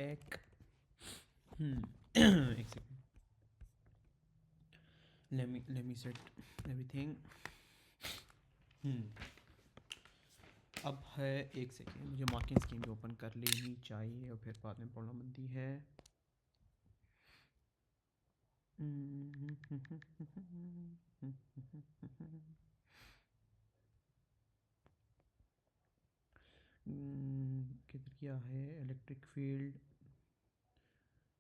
एक एक second, let me set everything. अब है, एक सेकेंड, मुझे मार्किंग स्कीम भी ओपन कर लेनी चाहिए और फिर बाद में प्रॉब्लम बनती है. किधर क्या है इलेक्ट्रिक फील्ड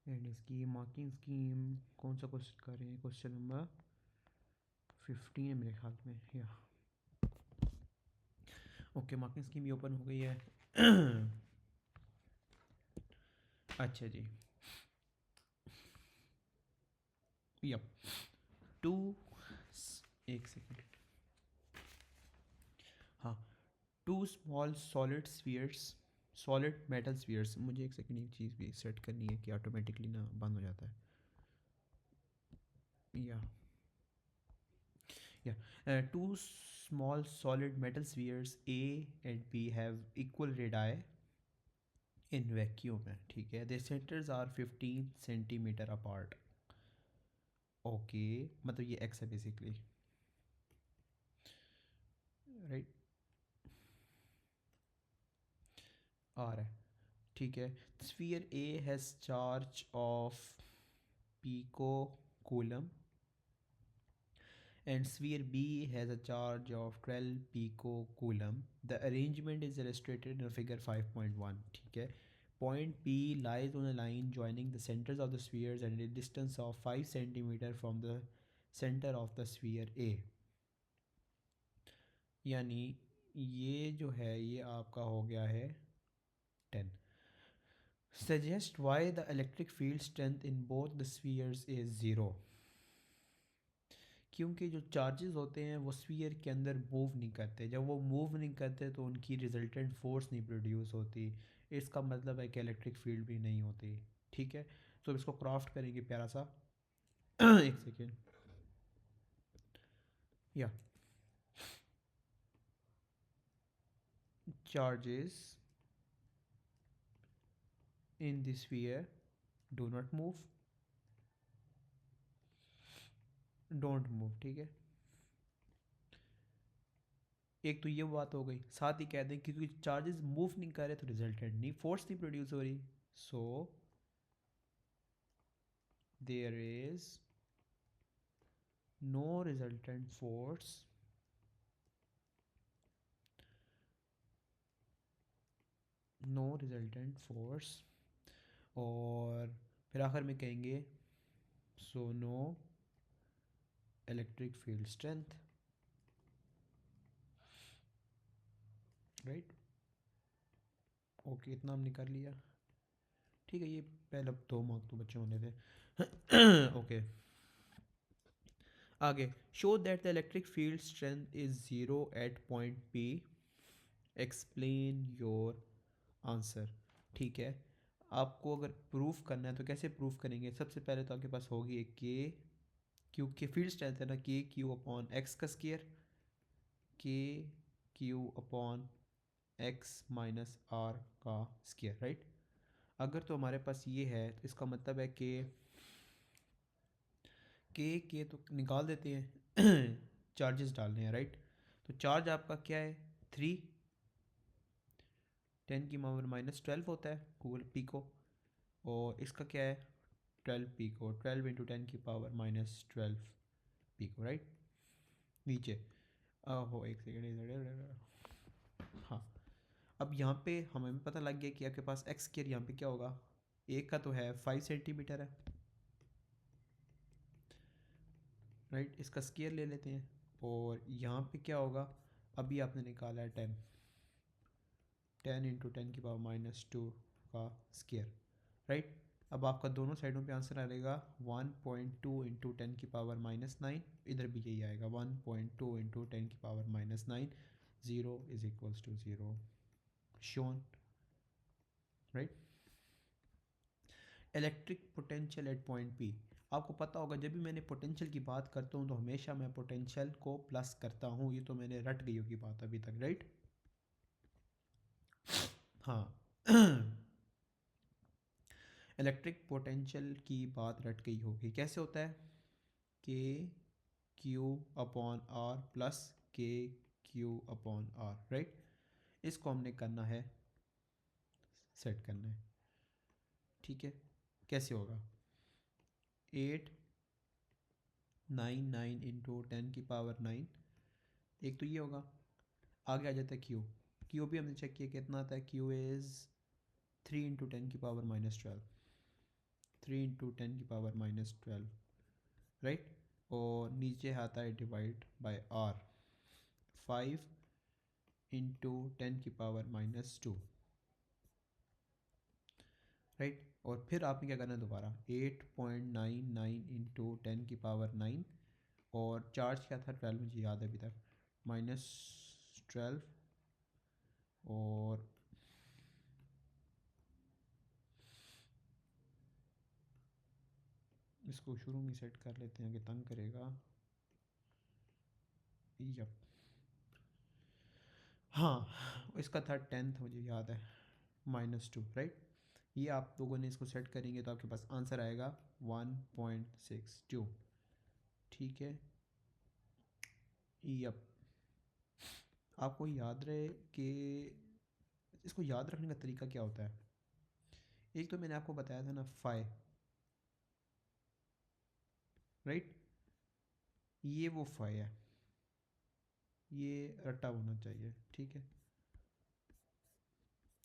एंड इसकी मार्किंग स्कीम. कौन सा क्वेश्चन कर रहे हैं? क्वेश्चन नंबर 15 है मेरे ख्याल में. या ओके, मार्किंग स्कीम भी ओपन हो गई है. अच्छा जी. यप. टू, एक सेकेंड. हाँ, two small solid spheres, solid metal spheres. मुझे एक सेकेंड, एक चीज़ भी सेट करनी है कि ऑटोमेटिकली ना बंद हो जाता है. या to small solid metal spheres A and B have equal radii in vacuum है, ठीक है. their centers are 15 centimeter apart. Okay, मतलब ये x है बेसिकली, राइट. आ रहा है, ठीक है. sphere A has charge of pico coulomb and sphere B has a charge of 12 pico coulomb. The arrangement is illustrated in figure 5.1. ठीक है. Point P lies on a line joining the centers of the spheres at a distance of 5 centimeter from the center of the sphere A. यानी ये जो है ये आपका हो गया है 10. Suggest why the electric field strength in both the spheres is 0. क्योंकि जो चार्जेस होते हैं वो स्फीयर के अंदर मूव नहीं करते. जब वो मूव नहीं करते तो उनकी रिजल्टेंट फोर्स नहीं प्रोड्यूस होती. इसका मतलब है कि इलेक्ट्रिक फील्ड भी नहीं होती. ठीक है, तो इसको क्राफ्ट करेंगे प्यारा सा. एक सेकेंड. या charges in the sphere do not move, don't move. ठीक है, एक तो ये बात हो गई. साथ ही कह दें क्योंकि चार्जेस मूव नहीं कर रहे तो रिजल्टेंट नहीं, फोर्स नहीं प्रोड्यूस हो रही. So there is no resultant force no resultant force. और फिर आखिर में कहेंगे so no electric field strength, right. Okay, इतना हमने कर लिया. ठीक है, ये पहले 2 मार्क तो बच्चे होने थे. ओके, आगे. Show that the electric field strength is 0 at point P. Explain your answer. ठीक है, आपको अगर प्रूफ करना है तो कैसे प्रूफ करेंगे? सबसे पहले तो आपके पास होगी एक के क्यू के फील्ड स्ट्रेंथ है ना, के क्यू अपॉन एक्स का square, k Q upon x minus r का स्केयर, राइट. अगर तो हमारे पास ये है तो इसका मतलब है कि के तो निकाल देते हैं. चार्जेस डालने हैं, राइट. तो चार्ज आपका क्या है? 3 10⁻⁻12 होता है गूगल पी को. और इसका क्या है? 12 पी को, 12 इंटू 10⁻12 पी को, राइट. नीचे हो, एक सेकेंड. हाँ, अब यहाँ पे हमें पता लग गया कि आपके पास एक्स स्केयर यहाँ पे क्या होगा. एक का तो है 5 सेंटीमीटर है, राइट. इसका स्केयर ले लेते हैं. और यहाँ पे क्या होगा? अभी आपने निकाला है 10 इंटू 10⁻², का स्केयर, राइट. अब आपका दोनों साइडों पे आंसर आएगा 1.2 इंटू 10⁻⁹. इधर भी यही आएगा 1.2 into 10⁻⁹. 0 is equals to 0 shown, right. Electric potential at point P. आपको पता होगा जब भी मैंने पोटेंशियल की बात करता हूँ तो हमेशा मैं पोटेंशियल को प्लस करता हूँ. ये तो मैंने रट गई होगी बात अभी तक, राइट. हाँ. इलेक्ट्रिक पोटेंशियल की बात रट गई होगी, कैसे होता है, के Q upon are plus K Q upon are, right. इसको हमने करना है, सेट करना है, ठीक है। कैसे होगा, 899 × 10⁻⁹, एक तो ये होगा। आगे आ जाता है क्यू, क्यू भी हमने चेक किया कितना आता है, क्यू इज़ 3 × 10⁻12, 3 × 10⁻12, राइट। और नीचे आता है डिवाइड बाय आर, 5 × 10⁻², राइट। और फिर आपने क्या करना है, दोबारा 8.99 × 10⁻9, और चार्ज क्या था 12, मुझे याद है अभी तक, -12, और इसको शुरू में सेट कर लेते हैं कि तंग करेगा। यप, हाँ, इसका था 10th, मुझे याद है, -2, राइट। ये आप लोगों ने इसको सेट करेंगे तो आपके पास आंसर आएगा 1.62, ठीक है। यप, आपको याद रहे कि इसको याद रखने का तरीका क्या होता है। एक तो मैंने आपको बताया था ना, फाई, राइट, ये वो फाई है, ये रट्टा होना चाहिए, ठीक है।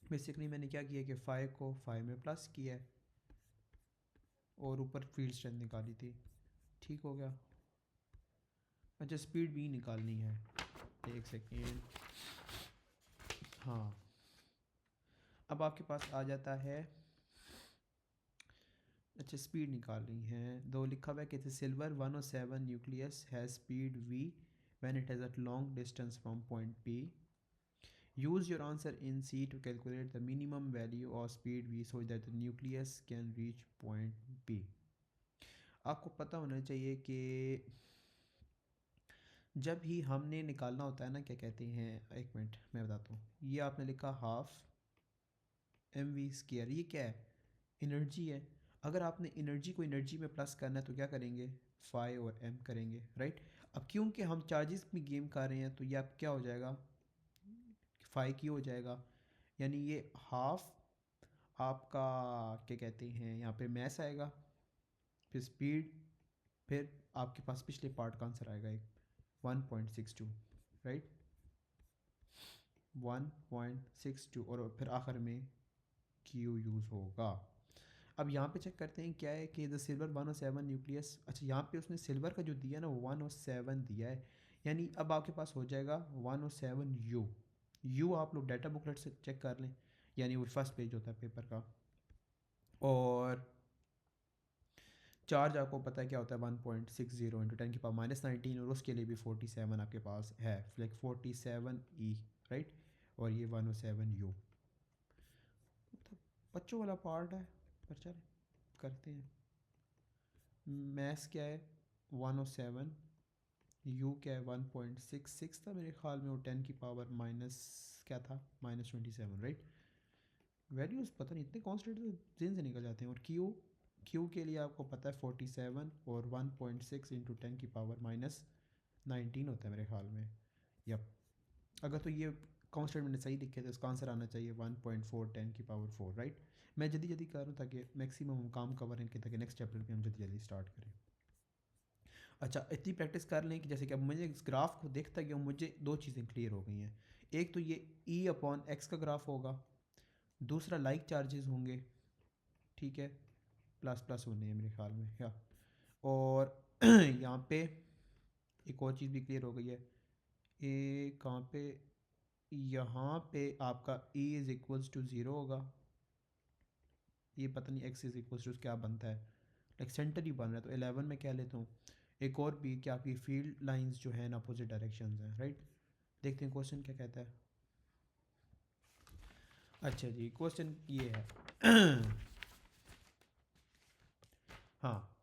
बेसिकली मैंने क्या किया कि फाई को फाई में प्लस किया है और ऊपर फील्ड स्ट्रेंथ निकाली थी, ठीक हो गया। अच्छा, स्पीड भी निकालनी है, एक सेकेंड, हाँ। अब आपके पास आ जाता है, अच्छा स्पीड निकालनी है, दो लिखा हुआ है कि silver 107 nucleus has speed v when it has a long distance from point P. Use your answer in C to calculate the minimum value of speed v so that the nucleus can reach point P. आपको पता होना चाहिए कि जब ही हमने निकालना होता है ना, क्या कहते हैं, एक मिनट मैं बताता हूँ। ये आपने लिखा हाफ mv², ये क्या है, एनर्जी है। अगर आपने एनर्जी को एनर्जी में प्लस करना है तो क्या करेंगे, फाई और एम करेंगे, राइट। अब क्योंकि हम चार्जेस में गेम कर रहे हैं तो ये आप क्या हो जाएगा, फाई की हो जाएगा, यानी ये हाफ आपका क्या कहते हैं यहाँ पे मैस आएगा, फिर स्पीड, फिर आपके पास पिछले पार्ट का आंसर आएगा एक 1.62, राइट, 1.62, और फिर आखिर में क्यू यूज़ होगा। अब यहाँ पे चेक करते हैं क्या है कि द सिल्वर 107 न्यूक्लियस, अच्छा यहाँ पे उसने सिल्वर का जो दिया ना वो 107 दिया है, यानी अब आपके पास हो जाएगा 107 यू आप लोग डाटा बुकलेट से चेक कर लें, यानी वो फर्स्ट पेज होता है पेपर का। और चार्ज आपको पता है क्या होता है, 1.60 × 10⁻⁻19, और उसके लिए भी 47 आपके पास है, लाइक 47 राइट, और ये 107 मतलब बच्चों वाला पार्ट है, पर चल करते हैं। मैथ्स क्या है 107, यू क्या है 1.66 था मेरे ख्याल में, और 10 की पावर माइनस क्या था, -27, राइट। वैल्यूज़ पता नहीं इतने कॉन्स्टेंट तो जिन से निकल जाते हैं। और क्यू के लिए आपको पता है 47 और 1.6 × 10⁻⁻19 होता है मेरे ख्याल में। यप, अगर तो ये कॉन्स्टेंट मैंने सही लिखे तो इसका आंसर आना चाहिए 1.4 10⁻⁴, राइट। मैं जल्दी जल्दी कर रहा हूँ ताकि मैक्सिमम हम काम कवर हैं, ताकि नेक्स्ट चैप्टर पे हम जल्दी जल्दी स्टार्ट करें। अच्छा, इतनी प्रैक्टिस कर लें कि जैसे कि अब मुझे इस ग्राफ को देखता गया मुझे दो चीज़ें क्लियर हो गई हैं। एक तो ये E/X का ग्राफ होगा, दूसरा लाइक चार्जेस होंगे, ठीक है, प्लस प्लस होने हैं मेरे ख्याल में, या और यहाँ पे एक और चीज़ भी क्लियर हो गई है, ए कहाँ पे, यहाँ पे आपका E = 0 होगा, ये पता नहीं x क्या बनता है, लाइक सेंटर ही बन रहा है, तो 11 में कह लेता हूँ। एक और भी कि आपकी फील्ड लाइंस जो है ना अपोजिट डायरेक्शंस हैं, राइट। देखते हैं क्वेश्चन क्या कहता है। अच्छा जी, क्वेश्चन ये है हाँ,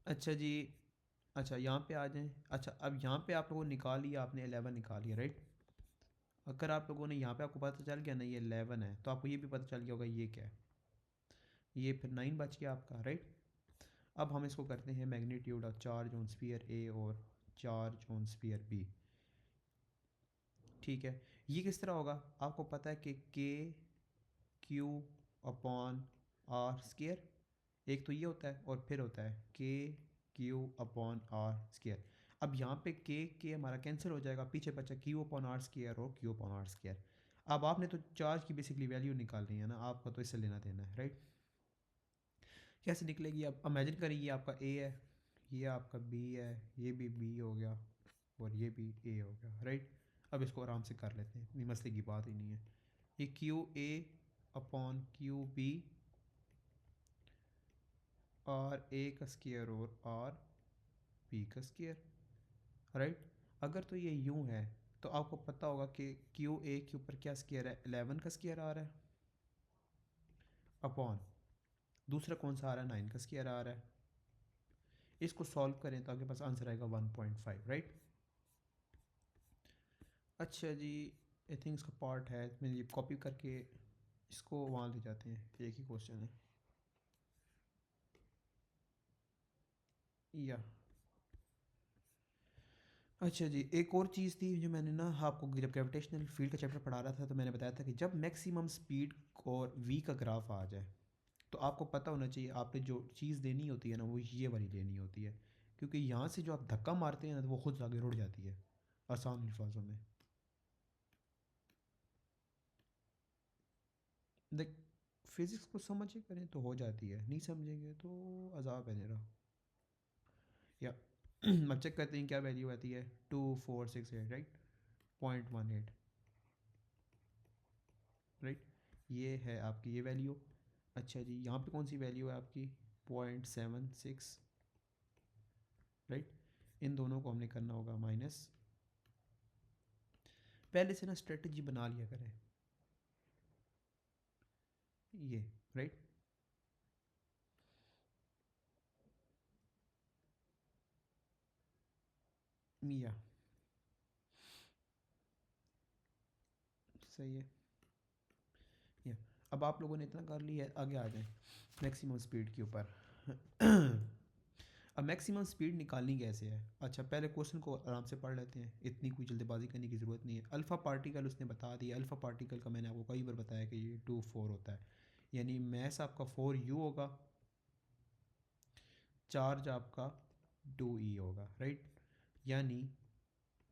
अच्छा जी, अच्छा यहाँ पे आ जाएं। अच्छा, अब यहाँ पे आप लोगों ने निकाल लिया, आपने 11 निकाल लिया, राइट। अगर आप लोगों ने यहाँ पे आपको पता चल गया ना ये 11 है, तो आपको ये भी पता चल गया होगा ये क्या है। ये फिर 9 बच गया आपका, राइट। अब हम इसको करते हैं magnitude of charge on sphere A और चार्ज ऑन स्फीयर बी। ठीक है, ये किस तरह होगा? आपको पता है कि के क्यू अपॉन आर स्केयर, एक तो ये होता है और फिर होता है के क्यू अपॉन आर स्केयर। अब यहाँ पे के हमारा कैंसिल हो जाएगा, पीछे बचा क्यू अपॉन आर स्केयर और क्यू अपॉन आर स्केयर। अब आपने तो चार्ज की बेसिकली वैल्यू निकालनी है ना, आपका तो इससे लेना देना है, राइट। कैसे निकलेगी? अब इमेजिन करिए ये आपका ए है, ये आपका बी है, ये भी बी हो गया और ये भी ए हो गया, राइट। अब इसको आराम से कर लेते हैं, इतनी मसले की बात ही नहीं है। ये Q A upon Q B R A का स्केयर और आर बी का स्केयर, राइट। अगर तो ये यूं है तो आपको पता होगा कि क्यू ए के ऊपर क्या स्केयर है, 11 का स्केयर आ रहा है, अपॉन दूसरा कौन सा आ रहा है, 9 का स्केयर आ रहा है। इसको सॉल्व करें तो आपके पास आंसर आएगा 1.5, राइट। अच्छा जी, आई थिंक इसका पार्ट है, मैं ये कॉपी करके इसको वहाँ ले जाते हैं, एक ही क्वेश्चन है या। अच्छा जी, एक और चीज़ थी जो मैंने ना आपको जब ग्रेविटेशनल फील्ड का चैप्टर पढ़ा रहा था तो मैंने बताया था कि जब मैक्सिमम स्पीड और वी का ग्राफ आ जाए तो आपको पता होना चाहिए आपने जो चीज़ देनी होती है ना वो ये वाली लेनी होती है, क्योंकि यहाँ से जो आप धक्का मारते हैं ना तो वो खुद आगे रुड़ जाती है, आसान अल्फाजों में। देख, फिज़िक्स को समझे करें तो हो जाती है, नहीं समझेंगे तो अजाब है मेरा। या अब चेक करते हैं क्या वैल्यू आती है, 2468, राइट, 0.18, राइट। ये है आपकी ये वैल्यू। अच्छा जी, यहाँ पे कौन सी वैल्यू है आपकी, 0.76, राइट। इन दोनों को हमने करना होगा माइनस, पहले से ना स्ट्रेटजी बना लिया करें ये, राइट। या सही है। या अब आप लोगों ने इतना कर लिया है, आगे आ जाएं मैक्सिमम स्पीड के ऊपर। अब मैक्सिमम स्पीड निकालनी कैसे है? अच्छा, पहले क्वेश्चन को आराम से पढ़ लेते हैं, इतनी कोई जल्दबाजी करने की ज़रूरत नहीं है। अल्फ़ा पार्टिकल उसने बता दिया, अल्फ़ा पार्टिकल का मैंने आपको कई बार बताया कि ये 2 4 होता है, यानी मैस आपका 4u होगा, चार्ज आपका 2e होगा, राइट। यानी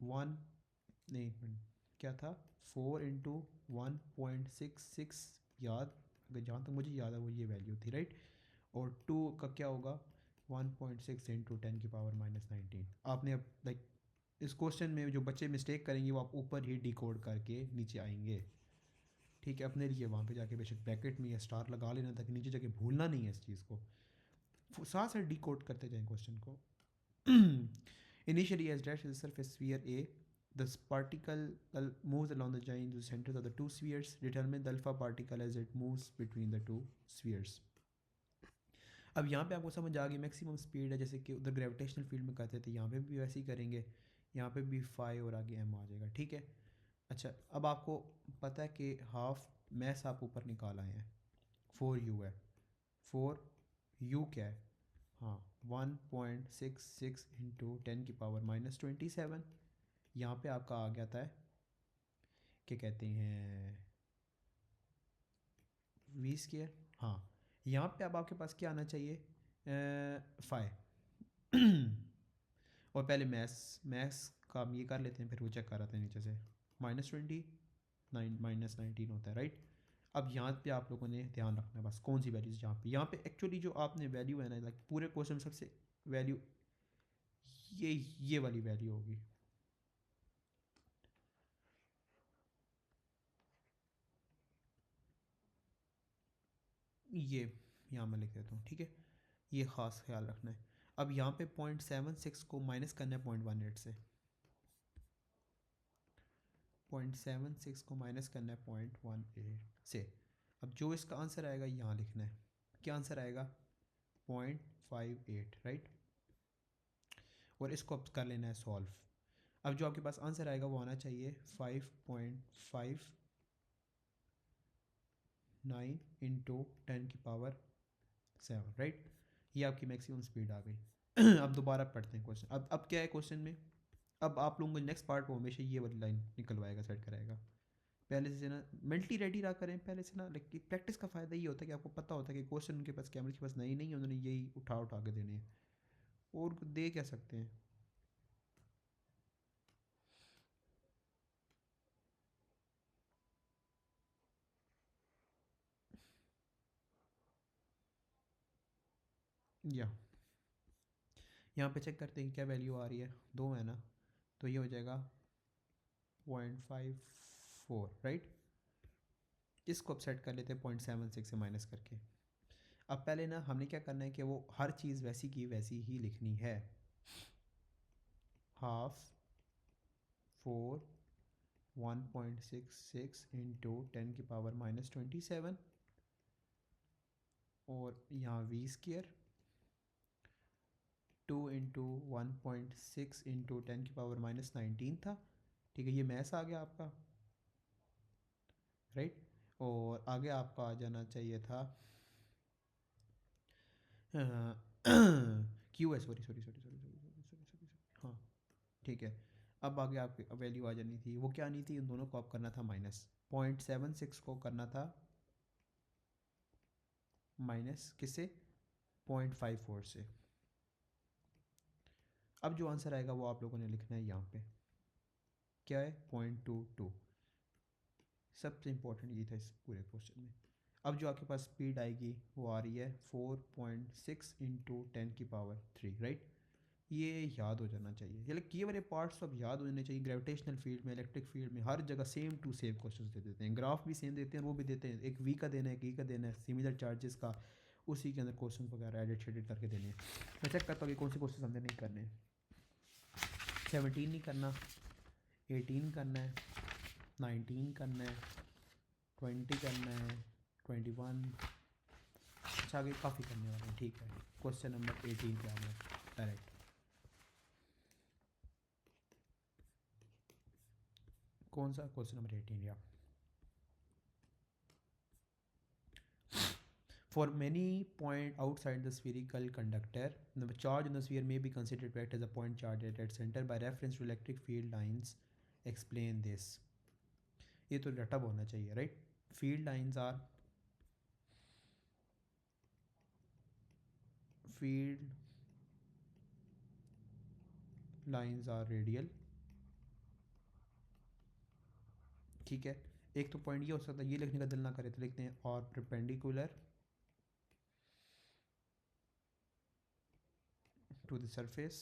1, नहीं एक मिनट, क्या था, 4 × 1.66, याद, अगर जहाँ तक मुझे याद है वो ये वैल्यू थी, राइट। और 2 का क्या होगा, 1.6 × 10⁻⁻19। आपने अब लाइक इस क्वेश्चन में जो बच्चे मिस्टेक करेंगे वो आप ऊपर ही डिकोड करके नीचे आएंगे, ठीक है। अपने लिए वहाँ पे जाके बेशक ब्रैकेट में या स्टार लगा लेना ताकि नीचे जाके भूलना नहीं है इस चीज़ को, साथ साथ डिकोड करते जाएं क्वेश्चन को। Initially, as dash is a surface sphere A, the particle moves along the line to the centers of the two spheres. Determine the alpha particle as it moves between the two spheres. अब यहाँ पे आपको समझ आ गई maximum speed है, जैसे कि उधर ग्रेविटेशनल फील्ड में करते थे, यहाँ पे भी वैसे ही करेंगे, यहाँ पे भी फाई और आगे एम आ जाएगा, ठीक है। अच्छा, अब आपको पता है कि हाफ मैस आप ऊपर निकाल आए हैं, 4u है, 4u क्या है, हाँ, 1.66 × 10⁻⁻27। यहाँ पे आपका आ गया था, क्या कहते हैं, वी स्केयर, हाँ। यहाँ पे अब आपके पास क्या आना चाहिए, फाइव। और पहले मैथ्स का हम ये कर लेते हैं, फिर वो चेक कर आते हैं नीचे से, -29 -19 होता है, राइट। अब यहाँ पे आप लोगों ने ध्यान रखना है बस कौन सी वैल्यूज़, यहाँ पे एक्चुअली जो आपने वैल्यू है ना, लाइक पूरे क्वेश्चन में सबसे वैल्यू ये ये वाली वैल्यू होगी, ये यहाँ मैं लिख देता हूँ, ठीक है। ये ख़ास ख्याल रखना है। अब यहाँ पे 0.76 को माइनस करना है 0.18 से, 0.76 को माइनस करना है 0.18 से। अब जो इसका आंसर आएगा यहाँ लिखना है, क्या आंसर आएगा, 0.58, राइट। और इसको अब कर लेना है सॉल्व। अब जो आपके पास आंसर आएगा वो आना चाहिए 5.59 × 10⁻⁻⁻⁹ 7, राइट। ये आपकी मैक्सिमम स्पीड आ गई। अब दोबारा पढ़ते हैं क्वेश्चन। अब क्या है क्वेश्चन में, अब आप लोगों को नेक्स्ट पार्ट वो हमेशा ये वाली लाइन निकलवाएगा, सेट कराएगा। पहले से ना मेंटली रेडी रहा करें पहले से ना, लाइक प्रैक्टिस का फ़ायदा ये होता है कि आपको पता होता है कि क्वेश्चन उनके पास कैमरे के पास नहीं नहीं है, उन्होंने यही उठा उठा के देने हैं, और दे क्या सकते हैं। या यहाँ पे चेक करते हैं कि क्या वैल्यू आ रही है, 2 है ना, तो ये हो जाएगा 0.54, राइट। इसको अब सेट कर लेते हैं 0.76 से माइनस करके। अब पहले ना हमने क्या करना है कि वो हर चीज़ वैसी की वैसी ही लिखनी है। हाफ 4 1.66 इंटू 10⁻⁻27, और यहाँ वी स्केयर 2 इंटू 1.6 इंटू 10⁻⁻19 था। ठीक है, ये मैथ्स आ गया आपका, राइट। और आगे आपका आ जाना चाहिए था क्यू है, sorry sorry sorry sorry sorry sorry sorry sorry, हाँ ठीक है। अब आगे आपकी वैल्यू आ जानी थी, वो क्या नहीं थी, इन दोनों को आप करना था माइनस, 0.76 को करना था माइनस किससे, 0.54 से। अब जो आंसर आएगा वो आप लोगों ने लिखना है यहाँ पे, क्या है, 0.22। सबसे इंपॉर्टेंट ये था इस पूरे क्वेश्चन में। अब जो आपके पास स्पीड आएगी वो आ रही है 4.6 इंटू 10⁻3, राइट। ये याद हो जाना चाहिए, ये ये वाले पार्ट्स सब याद होने चाहिए। ग्रेविटेशनल फील्ड में, इलेक्ट्रिक फील्ड में, हर जगह सेम टू सेम क्वेश्चन दे देते हैं, ग्राफ भी सेम देते हैं, वो भी देते हैं, एक वी का देना है, एक ई का देना है, सिमिलर चार्जेस का, उसी के अंदर क्वेश्चन वगैरह एडिट शेडिट करके देने हैं। मैं चेक करता हूँ कि कौन से क्वेश्चन हमने नहीं करने हैं। 17 नहीं करना, 18 करना है, 19 करना है, 20 करना है, 21, अच्छा आगे काफ़ी करने वाले हैं। ठीक है, क्वेश्चन नंबर 18 पे आ गया डायरेक्ट। कौन सा क्वेश्चन नंबर 18 या, for many point outside the spherical conductor, the charge in the sphere may be considered to act as a point charge at its center by reference to electric field lines. Explain this. ये तो रटा होना चाहिए, right. Field lines are, field lines are radial, ठीक है। एक तो point ये हो सकता है, ये लिखने का दिल ना करे तो लिखते हैं और परपेंडिकुलर टू द सरफेस,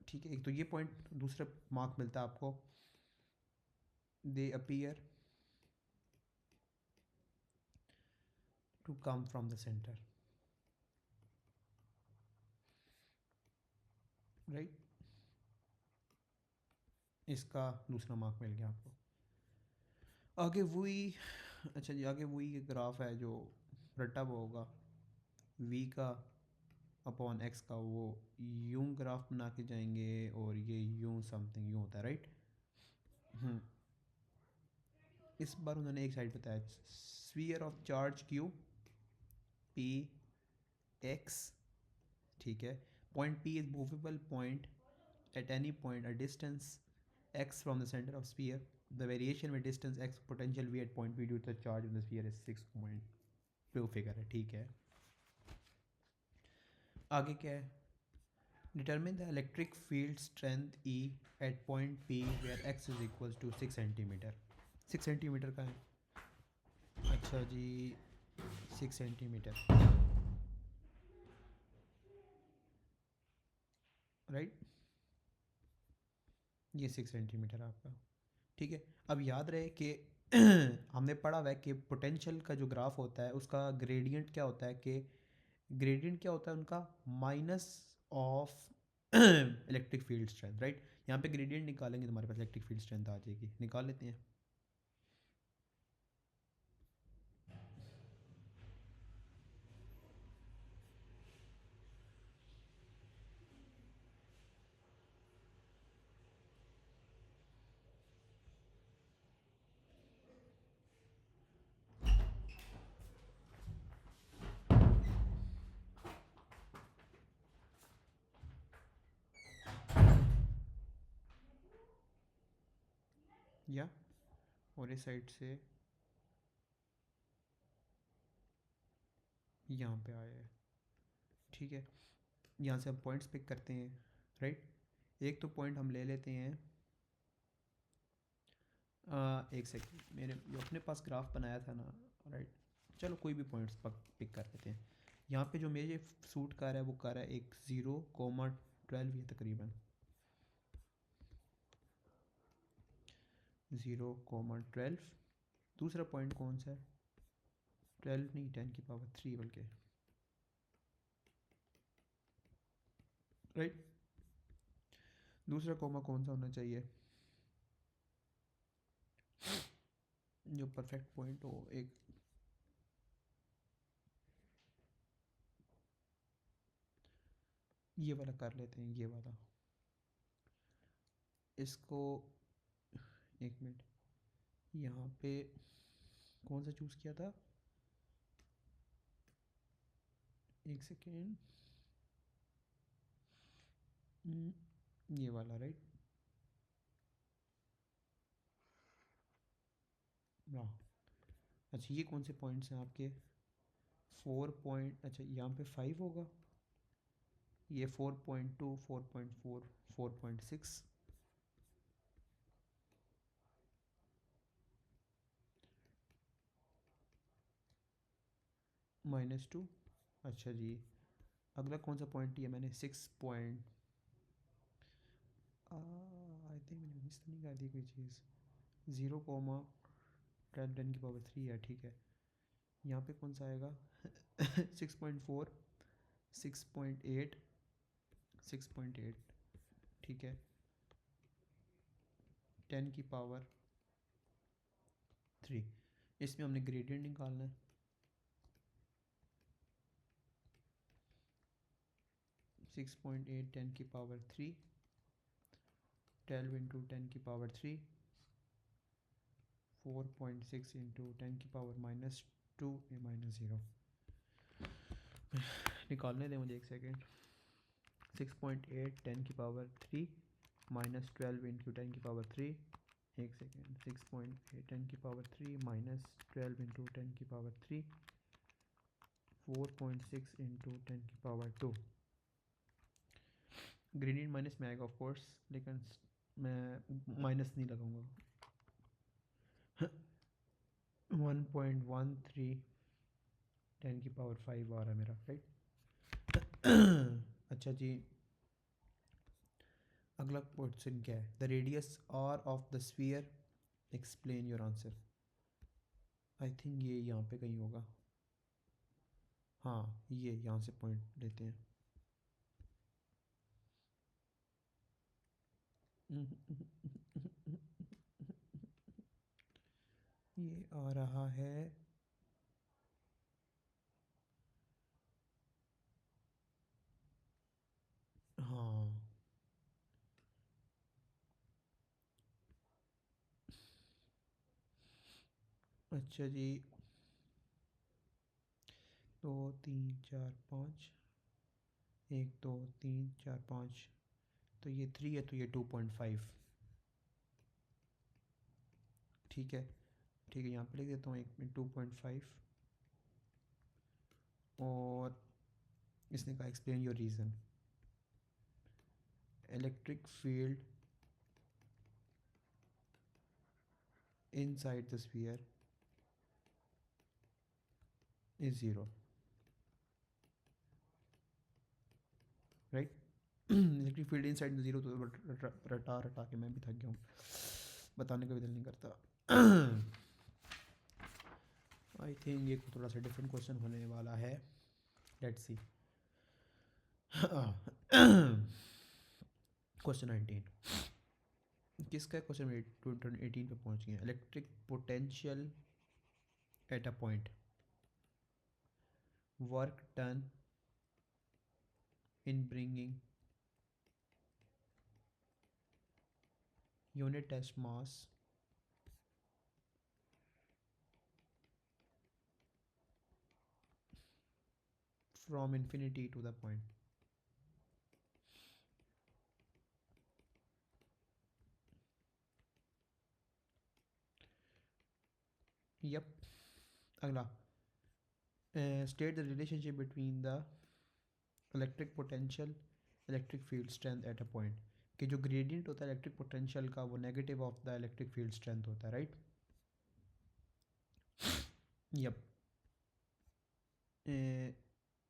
ठीक है। एक तो ये पॉइंट, दूसरा मार्क मिलता है आपको, they appear to come from the centre, right. इसका दूसरा मार्क मिल गया आपको। आगे वही, अच्छा जी, आगे वही ग्राफ है जो रटा हुआ होगा, वी का अपॉन एक्स का, वो यूं ग्राफ बना के जाएंगे, और ये यूं समथिंग यूं होता है, राइट। हम्म, इस बार उन्होंने एक साइड बताया, sphere of charge Q P x, ठीक है। Point P is movable point at any point a distance x from the center of sphere. The variation with distance x potential v at point p due to the charge in the sphere is 6.2 figure है, ठीक है। आगे क्या है, determine the electric field strength E at point P where x is equals to 6 centimetre. 6 centimetre का है, अच्छा जी, 6 centimetre, right. ये 6 सेंटीमीटर आपका, ठीक है। अब याद रहे कि हमने पढ़ा हुआ है कि पोटेंशियल का जो ग्राफ होता है उसका ग्रेडियंट क्या होता है, कि ग्रेडियंट क्या होता है उनका, minus of electric field strength, right. यहाँ पे ग्रेडियंट निकालेंगे तो हमारे पास इलेक्ट्रिक फील्ड स्ट्रेंथ आ जाएगी, निकाल लेते हैं। या और इस साइड से यहाँ पे आया है, ठीक है। यहाँ से हम पॉइंट्स पिक करते हैं, राइट। एक तो पॉइंट हम ले लेते हैं, एक सेकंड, मेरे जो अपने पास ग्राफ बनाया था ना, राइट। चलो कोई भी पॉइंट्स पिक कर लेते हैं। यहाँ पे जो मेरे सूट कर है वो कर है एक 0,12 ये तकरीबन 0,12। दूसरा पॉइंट कौन सा है, 12 नहीं 10⁻³ बल्कि, राइट। दूसरा कॉमा कौन सा होना चाहिए जो परफेक्ट पॉइंट हो, एक ये वाला कर लेते हैं, ये वाला। इसको एक मिनट, यहाँ पे कौन सा चूज़ किया था, एक सेकेंड, ये वाला, राइट। हाँ, अच्छा ये कौन से पॉइंट्स हैं आपके, 4 पॉइंट, अच्छा यहाँ पे 5 होगा, ये 4.2, 4.4, 4.6, -2। अच्छा जी, अगला कौन सा पॉइंट लिया मैंने, 6 पॉइंट, आई थिंक मैंने मिस तो नहीं कर दी कोई चीज़, 0,10⁻³ है, ठीक है। यहाँ पे कौन सा आएगा 6.4, 6.8, 6.8, ठीक है। 10⁻3, इसमें हमने ग्रेडियंट निकालना है, 6.8 10⁻3, 12 इंटू 10⁻3, 4.6 इंटू 10⁻⁻2 -0। निकालने दें मुझे एक सेकेंड, 6.8 10⁻3 -12 इंटू 10⁻3, एक second, 6.8 10⁻3 -12 into 10⁻3, 4.6 into 10⁻2। Gradient minus में आएगा ऑफ कोर्स, लेकिन मैं माइनस नहीं लगाऊंगा। 1.13 10⁻5 आ रहा है मेरा, राइट। अच्छा जी, अगला क्वेश्चन क्या है, the radius r of the sphere, explain your answer. I think ये यहाँ पे कहीं होगा, हाँ ये यहाँ से पॉइंट लेते हैं। ये आ रहा है, हाँ अच्छा जी, 2 3 4 5, 1 2 3 4 5, तो ये 3 है, तो ये 2.5, ठीक है। ठीक है, यहाँ पे लिख देता हूँ 2.5, और इसने कहा explain your reason, electric field inside the sphere is 0, right. Electric field inside the 0, तो रटा रटा के मैं भी थक गया हूँ, बताने का भी दिल नहीं करता। आई थिंक ये थोड़ा सा डिफरेंट क्वेश्चन होने वाला है, लेट्स सी। क्वेश्चन 19 किसका है, क्वेश्चन 18 पे पहुंच गए। Electric potential at a point, work done in bringing unit test mass from infinity to the point, yup. अगला, state the relationship between the electric potential electric field strength at a point, कि जो gradient होता है electric potential का वो negative of the electric field strength होता है, right. Yup.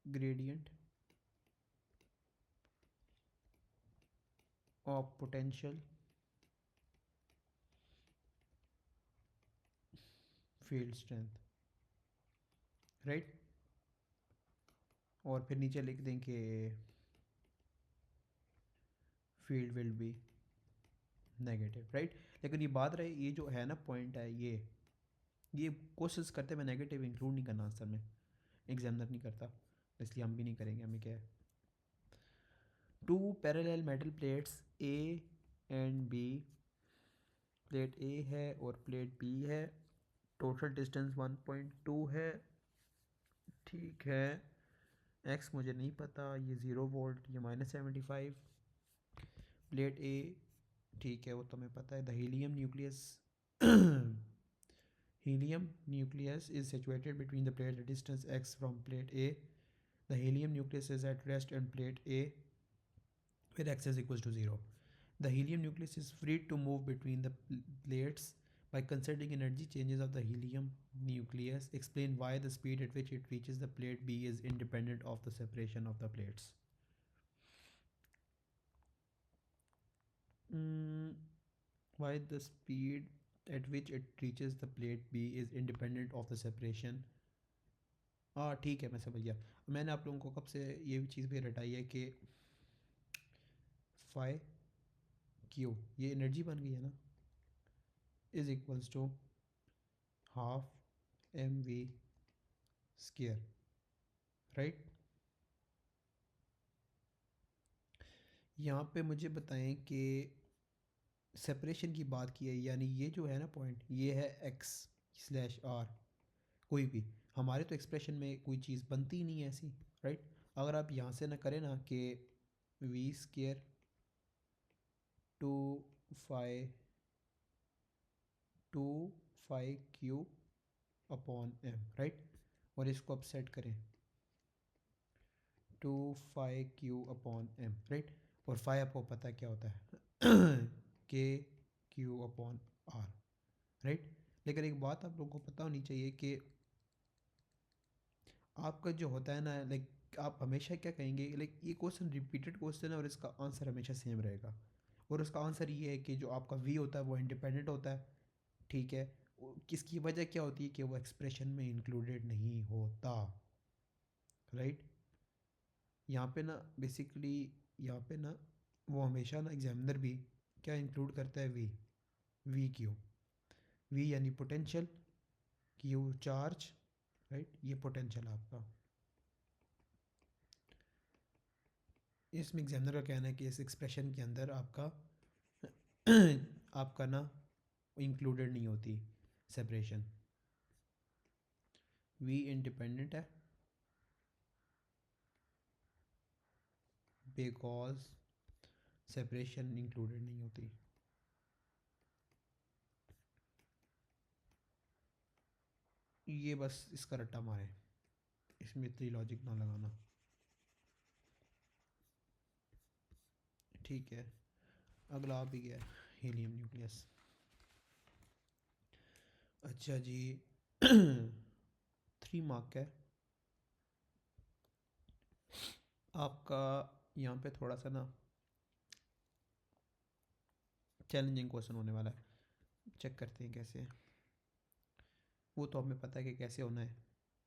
Gradient of potential field strength, right. और फिर नीचे लिख दें कि field will B negative, right. लेकिन ये बात रहे, ये जो है ना पॉइंट है, ये कोशिश करते मैं नेगेटिव इंक्लूड नहीं करना आंसर में, एग्जामिनर नहीं करता, इसलिए हम भी नहीं करेंगे। हमें क्या है, two parallel metal plates A and B, plate A है और प्लेट बी है, टोटल डिस्टेंस 1.2 है, ठीक है। एक्स मुझे नहीं पता, ये 0 वोल्ट, ये -75। प्लेट ए, ठीक है, वो तो हमें पता है। The helium nucleus helium nucleus is situated between the plate at distance x from plate A. The helium nucleus is at rest on plate A where x is equals to 0. The helium nucleus is free to move between the plates by considering energy changes of the helium nucleus. Explain why the speed at which it reaches the plate B is independent of the separation of the plates. Why the speed at which it reaches the plate B is independent of the separation. हाँ ठीक है, मैं समझ गया। मैंने आप लोगों को कब से ये भी चीज़ भी रटाई है कि फाई क्यू, ये एनर्जी बन गई है ना, is equals to half m v square, right. यहाँ पे मुझे बताएं कि सेपरेशन की बात की है, यानी ये जो है ना पॉइंट, ये है x/r, कोई भी हमारे तो एक्सप्रेशन में कोई चीज़ बनती ही नहीं है ऐसी, राइट। अगर आप यहाँ से ना करें ना कि v square to phi to phi q upon m, right, और इसको अब सेट करें 2 phi q upon m, right. और फाई आपको पता है क्या होता है के क्यू अपॉन आर, राइट। लेकिन एक बात आप लोगों को पता होनी चाहिए कि आपका जो होता है ना, लाइक आप हमेशा क्या कहेंगे, लाइक ये क्वेश्चन रिपीटेड क्वेश्चन है और इसका आंसर हमेशा सेम रहेगा। और उसका आंसर ये है कि जो आपका वी होता है वो इंडिपेंडेंट होता है, ठीक है। किसकी वजह क्या होती है कि वो एक्सप्रेशन में इंक्लूडेड नहीं होता, राइट। यहाँ पे ना बेसिकली, यहाँ पे ना वो हमेशा ना एग्जामिनर भी क्या इंक्लूड करता है, वी क्यू, वी यानी पोटेंशियल, क्यू चार्ज, राइट, ये पोटेंशियल आपका। इसमें एग्जामिनर का कहना है कि इस एक्सप्रेशन के अंदर आपका आपका ना इंक्लूडेड नहीं होती सेपरेशन, वी इंडिपेंडेंट है बिकॉज सेपरेशन इंक्लूडेड नहीं होती। ये बस इसका रट्टा मारे, इसमें इतनी लॉजिक ना लगाना, ठीक है। अगला आप ही गया, हीलियम न्यूक्लियस। अच्छा जी 3 मार्क है आपका। यहाँ पे थोड़ा सा ना चैलेंजिंग क्वेश्चन होने वाला है, चेक करते हैं कैसे। वो तो हमें पता है कि कैसे होना है,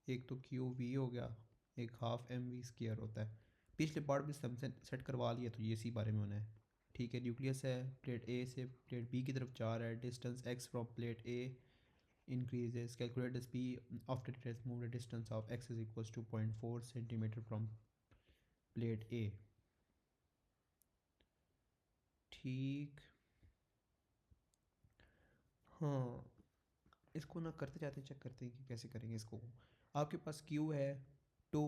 एक तो क्यू वी हो गया, एक हाफ एम वी स्केयर होता है। पिछले पार्ट में हमसे सेट करवा लिया, तो ये इसी बारे में होना है, ठीक है। न्यूक्लियस है, प्लेट ए से प्लेट बी की तरफ जा रहा है, distance x from plate A increases. Calculate the speed after it has moved a distance of x is equals to 0.4 centimeter from plate A. ठीक, हाँ, इसको ना करते जाते चेक करते हैं कि कैसे करेंगे इसको। आपके पास Q है 2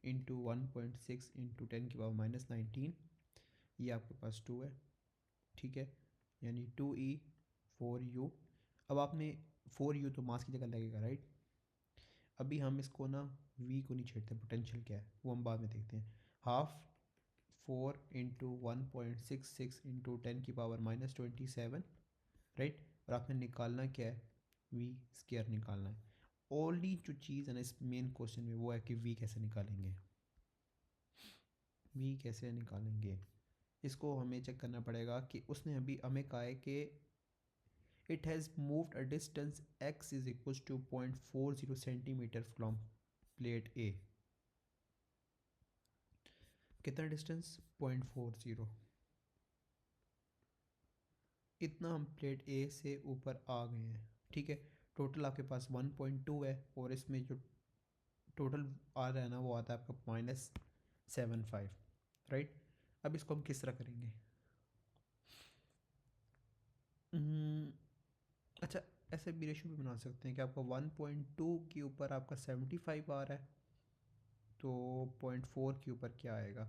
× 1.6 × 10⁻⁻19, ये आपके पास 2 है, ठीक है, यानी 2e 4u। अब आपने 4u तो मास की जगह लगेगा, राइट। अभी हम इसको ना v को नहीं छेड़ते, पोटेंशियल क्या है वो हम बाद में देखते हैं। Half 4 into 1.66 into 10⁻⁻27, right. और आपने निकालना क्या है, v स्क्वायर निकालना है। ओनली जो चीज़ है ना इस मेन क्वेश्चन में वो है कि v कैसे निकालेंगे, v कैसे निकालेंगे। इसको हमें चेक करना पड़ेगा कि उसने अभी हमें कहा है कि it has moved a distance x is equals to 0.40 centimeter from plate A। कितना डिस्टेंस, 0.40। इतना हम प्लेट ए से ऊपर आ गए हैं, ठीक है। टोटल आपके पास 1.2 है और इसमें जो टोटल आ रहा है ना वो आता है आपका -75, राइट। अब इसको हम किस तरह करेंगे, अच्छा ऐसे भी रेशो भी बना सकते हैं कि आपका 1.2 के ऊपर आपका 75 आ रहा है, तो 0.4 के ऊपर क्या आएगा।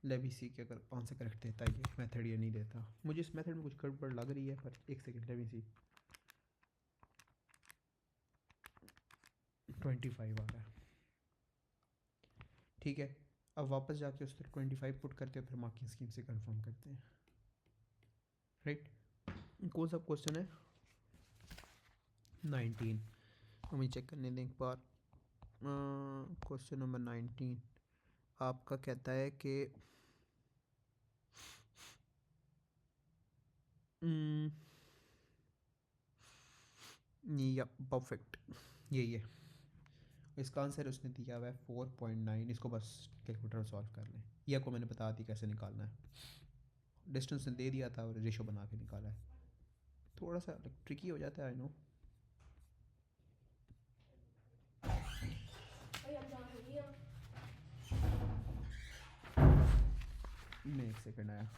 लेवी सी के अगर आंसर करेक्ट देता है ये मेथड या नहीं देता, मुझे इस मेथड में कुछ गड़बड़ लग रही है, पर एक सेकेंड लेवी सी 25 आ रहा है, ठीक है। अब वापस जाके उस पर 25 पुट करते हैं, फिर मार्किंग स्कीम से कंफर्म करते हैं, राइट। कौन सा क्वेश्चन है, 19। हमें चेक करने दें एक बार। क्वेश्चन नंबर 19 आपका कहता है कि या परफेक्ट यही है इसका आंसर, उसने दिया हुआ है 4.9। इसको बस कैलकुलेटर सॉल्व कर लें, या को मैंने बता दी कैसे निकालना है। डिस्टेंस ने दे दिया था और रेशो बना के निकाला है, थोड़ा सा ट्रिकी हो जाता है, आई नो। मैं एक सेकंड आया,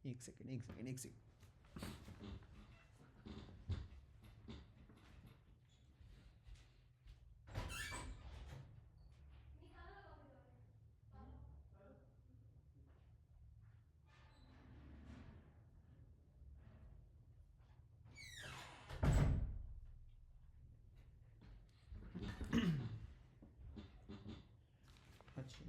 एक सेकंड। अच्छा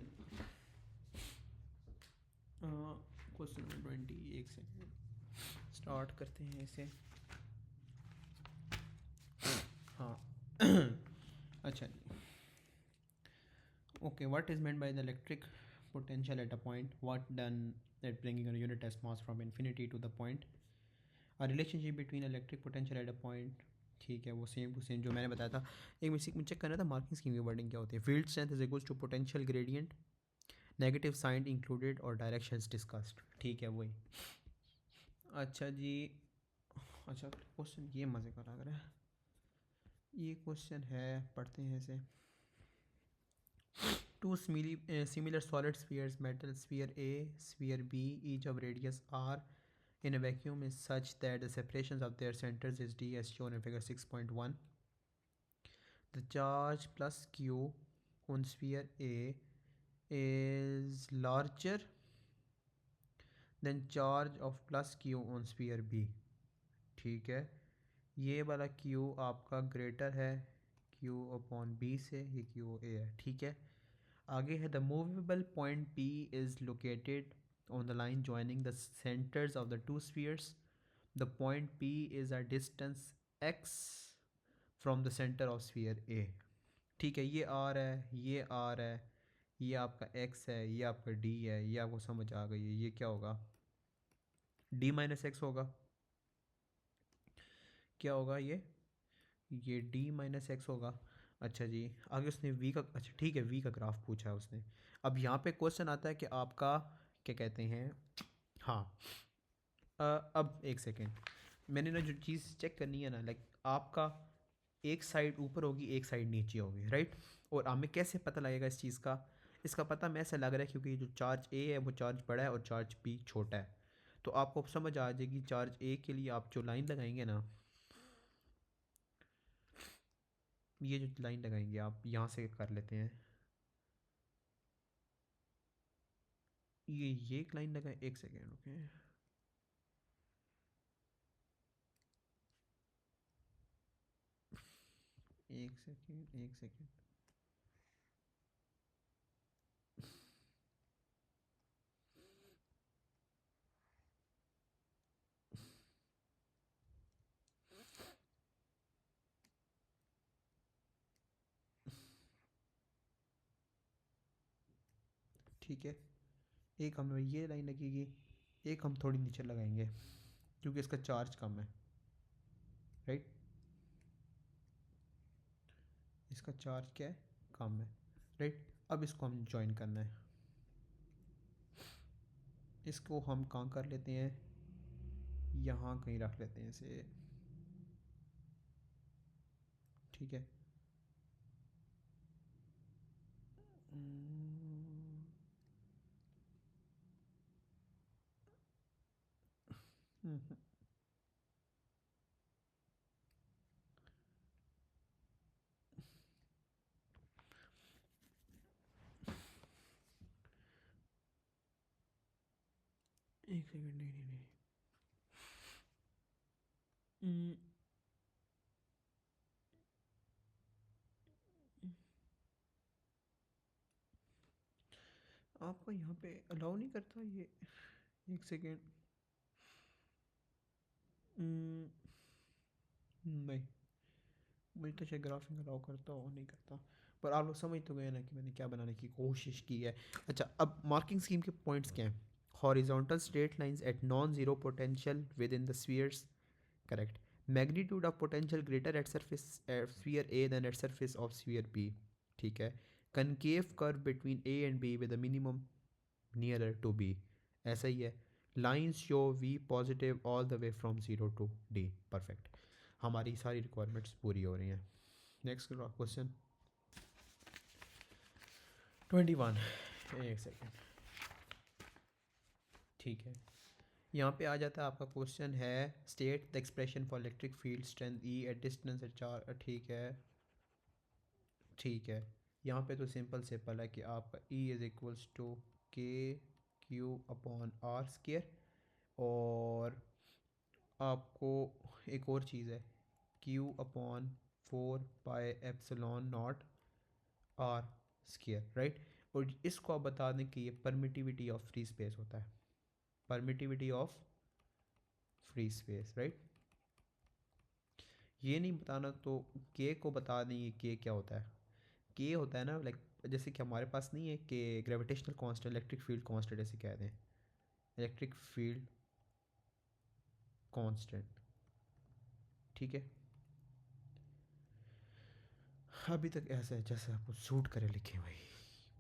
क्वेश्चन नंबर 20, एक सेकंड स्टार्ट करते हैं इसे। हाँ अच्छा जी, okay, what is meant by the electric potential at a point, what done at bringing a unit as mass from infinity to the point, a relationship between electric potential at a point, ठीक है वो same to same जो मैंने बताया था। एक basic में check करना था मार्किंग स्कीम की वर्डिंग क्या होती है। Field strength is equals to potential gradient, negative sign included और डायरेक्शंस डिस्कस्ड, ठीक है वही। अच्छा जी, अच्छा क्वेश्चन ये मज़े का लग रहा है, ये क्वेश्चन है, पढ़ते हैं इसे। Two similar solid spheres, metal sphere A, sphere B, each of radius r, in a vacuum is such that the separations of their centers is d as shown in figure 6.1. The charge plus q on sphere A is larger than charge of plus q on sphere B, ठीक है। ये वाला q आपका greater है q upon b से, ये q a है, ठीक है। आगे है the movable point P is located on the line joining the centers of the two spheres. The point P is a distance x from the center of sphere A, ठीक है। ये R है, ये R है, ये आपका x है, ये आपका D है, ये आपको समझ आ गई है। ये क्या होगा, D माइनस एक्स होगा, क्या होगा ये D माइनस एक्स होगा। अच्छा जी, आगे उसने v का, अच्छा ठीक है v का ग्राफ पूछा है उसने। अब यहाँ पे क्वेश्चन आता है कि आपका क्या कहते हैं, हाँ अब एक सेकेंड, मैंने ना जो चीज़ चेक करनी है ना, लाइक आपका एक साइड ऊपर होगी एक साइड नीचे होगी, राइट। और हमें कैसे पता लगेगा इस चीज़ का, इसका पता मैं ऐसा लग रहा है क्योंकि जो चार्ज ए है वो चार्ज बड़ा है और चार्ज बी छोटा है। तो आपको समझ आ जाएगी, चार्ज ए के लिए आप जो लाइन लगाएंगे ना, ये जो लाइन लगाएंगे आप यहाँ से कर लेते हैं, ये एक लाइन लगाए, एक सेकेंड ओके। एक सेकेंड, एक सेकेंड। ठीक है, एक हमें ये लाइन लगेगी, एक हम थोड़ी नीचे लगाएंगे क्योंकि इसका चार्ज कम है, राइट। इसका चार्ज क्या है, कम है, राइट। अब इसको हम ज्वाइन करना है, इसको हम कहाँ कर लेते हैं, यहाँ कहीं रख लेते हैं इसे, ठीक है। हम्म, एक सेकेंड, नहीं नहीं नहीं। हम्म, आपको यहाँ पे अलाउ नहीं करता ये, एक सेकेंड। नहीं, मुझे तो शायद ग्राफिंग अलाउ करता हो, नहीं करता। पर आप लोग समझ तो गए ना कि मैंने क्या बनाने की कोशिश की है। अच्छा, अब मार्किंग स्कीम के पॉइंट्स क्या हैं। Horizontal straight lines at non zero potential within the spheres, correct. Magnitude of potential greater at surface sphere A than at surface of sphere B, ठीक है। Concave curve between A and B with the minimum nearer to B, ऐसा ही है। Lines show V positive all the way from zero to D, perfect. हमारी सारी requirements पूरी हो रही हैं। नेक्स्ट क्वेश्चन 21, एक सेकेंड, ठीक है। यहाँ पे आ जाता है आपका क्वेश्चन है state the expression for electric field strength E at distance at चार, ठीक है, ठीक है। यहाँ पे तो सिंपल सिंपल है कि आपका E is equals to k Q upon are square, और आपको एक और चीज़ है q upon 4 pi epsilon naught r square, right. और इसको आप बता दें कि ये परमिटिविटी ऑफ फ्री स्पेस होता है, permittivity of free space, right. ये नहीं बताना तो के को बता दें ये के क्या होता है। के होता है ना, लाइक जैसे कि हमारे पास नहीं है कि gravitational constant, electric field constant ऐसे कहते हैं, इलेक्ट्रिक फील्ड कांस्टेंट, ठीक है। अभी तक ऐसा है जैसे आपको सूट करे लिखे, भाई